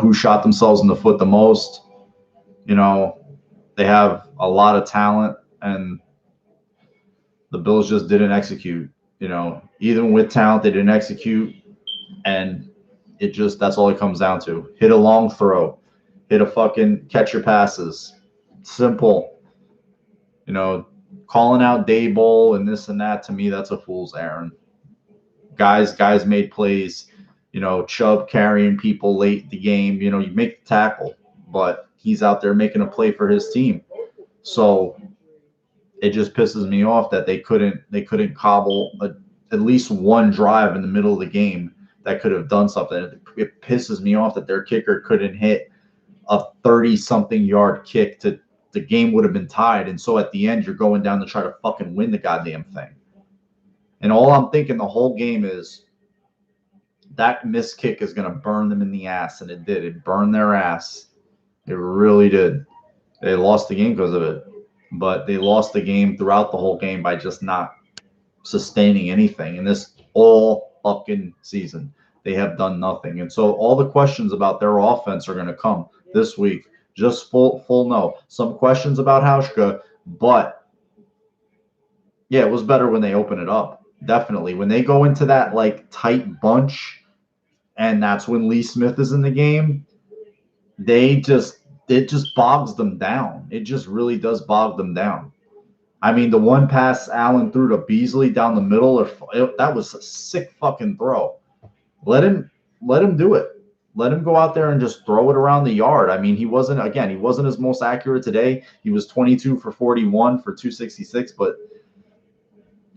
who shot themselves in the foot the most. They have a lot of talent, and the Bills just didn't execute. Even with talent, they didn't execute. And that's all it comes down to. Hit a long throw. Hit a fucking catch your passes. Simple. Calling out Daboll and this and that, to me, that's a fool's errand. Guys made plays. Chubb carrying people late in the game. You make the tackle, but he's out there making a play for his team. So it just pisses me off that they couldn't cobble at least one drive in the middle of the game that could have done something. It pisses me off that their kicker couldn't hit a 30-something yard kick to the game would have been tied. And so at the end, you're going down to try to fucking win the goddamn thing. And all I'm thinking the whole game is that missed kick is going to burn them in the ass. And it did. It burned their ass. It really did. They lost the game because of it. But they lost the game throughout the whole game by just not sustaining anything. And this all fucking season, they have done nothing. And so all the questions about their offense are going to come this week. Just full no. Some questions about Hauschka, but yeah, it was better when they open it up. Definitely. When they go into that like tight bunch, and that's when Lee Smith is in the game, it just bogs them down. It just really does bog them down. I mean, the one pass Allen threw to Beasley down the middle, that was a sick fucking throw. Let him do it. Let him go out there and just throw it around the yard. I mean, he wasn't his most accurate today. He was 22 for 41 for 266, but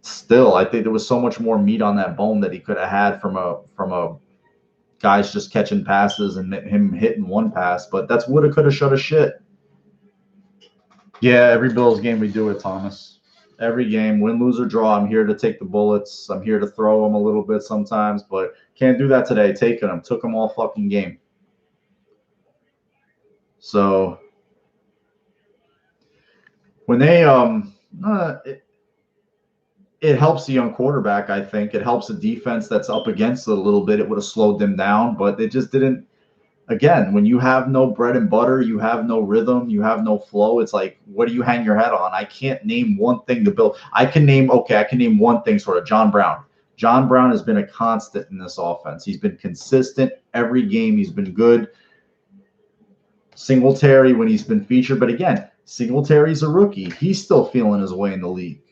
still, I think there was so much more meat on that bone that he could have had from a guys just catching passes and him hitting one pass. But that's woulda, coulda, shoulda shit. Yeah, every Bills game we do it, Thomas. Every game, win, lose, or draw, I'm here to take the bullets. I'm here to throw them a little bit sometimes, but can't do that today. Taking them. Took them all fucking game. So when they it helps the young quarterback, I think. It helps the defense that's up against it a little bit. It would have slowed them down, but it just didn't. Again, when you have no bread and butter, you have no rhythm, you have no flow, it's like, what do you hang your head on? I can't name one thing to build. I can name one thing, sort of. John Brown. John Brown has been a constant in this offense. He's been consistent every game. He's been good. Singletary when he's been featured. But again, Singletary's a rookie. He's still feeling his way in the league,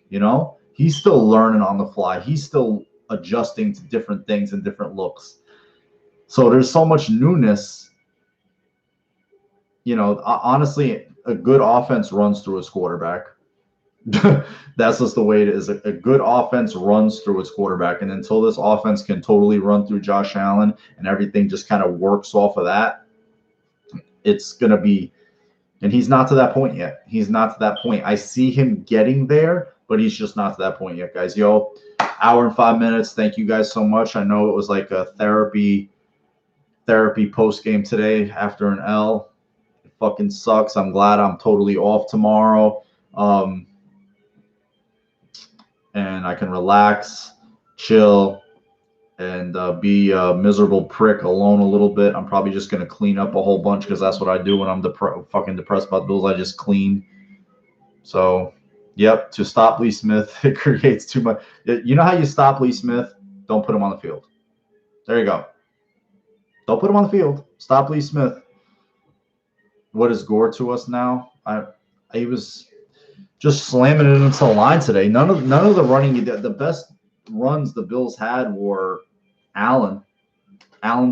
He's still learning on the fly. He's still adjusting to different things and different looks. So there's so much newness. You know, honestly, a good offense runs through its quarterback. That's just the way it is. A good offense runs through its quarterback. And until this offense can totally run through Josh Allen and everything just kind of works off of that, it's going to be, and he's not to that point yet. He's not to that point. I see him getting there, but he's just not to that point yet, guys. Yo, hour and 5 minutes. Thank you guys so much. I know it was like a therapy post game today after an L. It fucking sucks. I'm glad I'm totally off tomorrow. And I can relax, chill, and be a miserable prick alone a little bit. I'm probably just going to clean up a whole bunch because that's what I do when I'm fucking depressed about bills. I just clean. So, yep, to stop Lee Smith, it creates too much. You know how you stop Lee Smith? Don't put him on the field. There you go. Don't put him on the field. Stop Lee Smith. What is Gore to us now? He was just slamming it into the line today. None of the running, the best runs the Bills had were Allen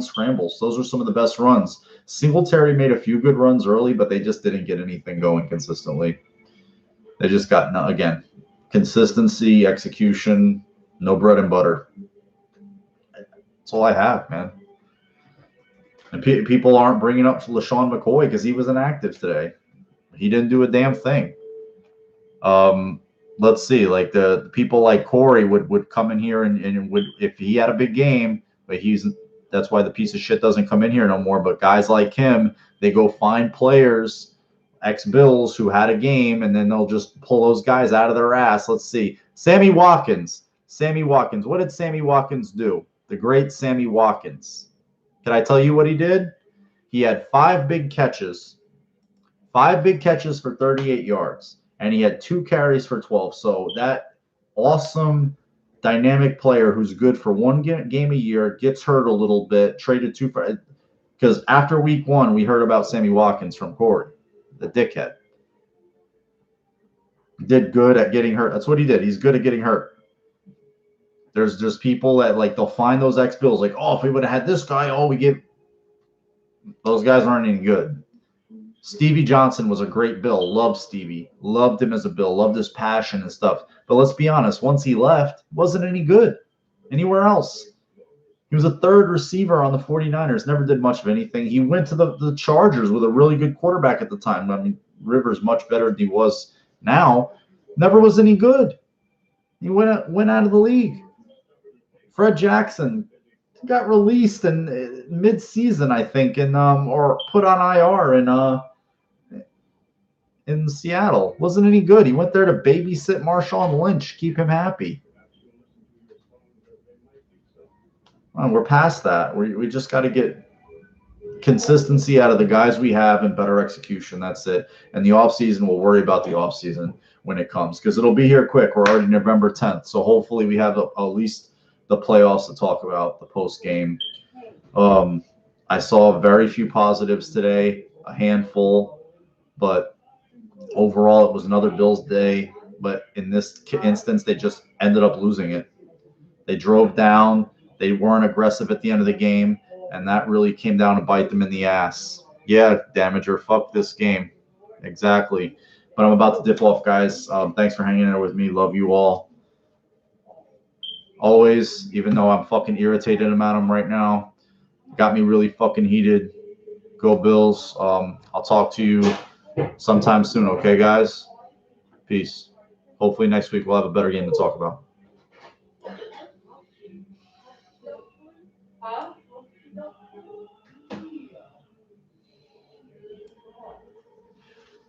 scrambles. Those were some of the best runs. Singletary made a few good runs early, but they just didn't get anything going consistently. They just got, again, consistency, execution, no bread and butter. That's all I have, man. And people aren't bringing up LaShawn McCoy because he was inactive today. He didn't do a damn thing. Let's see, like the people like Corey would come in here and would, if he had a big game, but that's why the piece of shit doesn't come in here no more. But guys like him, they go find players, ex-Bills who had a game, and then they'll just pull those guys out of their ass. Let's see. Sammy Watkins. What did Sammy Watkins do? The great Sammy Watkins. Can I tell you what he did? He had 5 big catches. 5 big catches for 38 yards. And he had 2 carries for 12. So that awesome, dynamic player who's good for one game a year, gets hurt a little bit, traded because after week 1, we heard about Sammy Watkins from Corey, the dickhead. Did good at getting hurt. That's what he did. He's good at getting hurt. There's just people that, like, they'll find those ex-Bills, like, oh, if we would have had this guy, those guys aren't any good. Stevie Johnson was a great Bill. Loved Stevie. Loved him as a Bill. Loved his passion and stuff. But let's be honest, once he left, wasn't any good anywhere else. He was a 3rd receiver on the 49ers. Never did much of anything. He went to the Chargers with a really good quarterback at the time. I mean, Rivers much better than he was now. Never was any good. He went out of the league. Fred Jackson got released in mid-season, I think, or put on IR in Seattle. Wasn't any good. He went there to babysit Marshawn Lynch, keep him happy. Well, we're past that. We just got to get consistency out of the guys we have and better execution. That's it. And the offseason, we'll worry about the offseason when it comes, because it'll be here quick. We're already November 10th. So hopefully we have at least the playoffs to talk about, the post game. I saw very few positives today, a handful, but overall it was another Bills day. But in this instance, they just ended up losing it. They drove down. They weren't aggressive at the end of the game, and that really came down to bite them in the ass. Yeah, Damager, fuck this game. Exactly. But I'm about to dip off, guys. Thanks for hanging in there with me. Love you all. Always, even though I'm fucking irritated about them right now. Got me really fucking heated. Go Bills. I'll talk to you sometime soon, okay, guys? Peace. Hopefully next week we'll have a better game to talk about.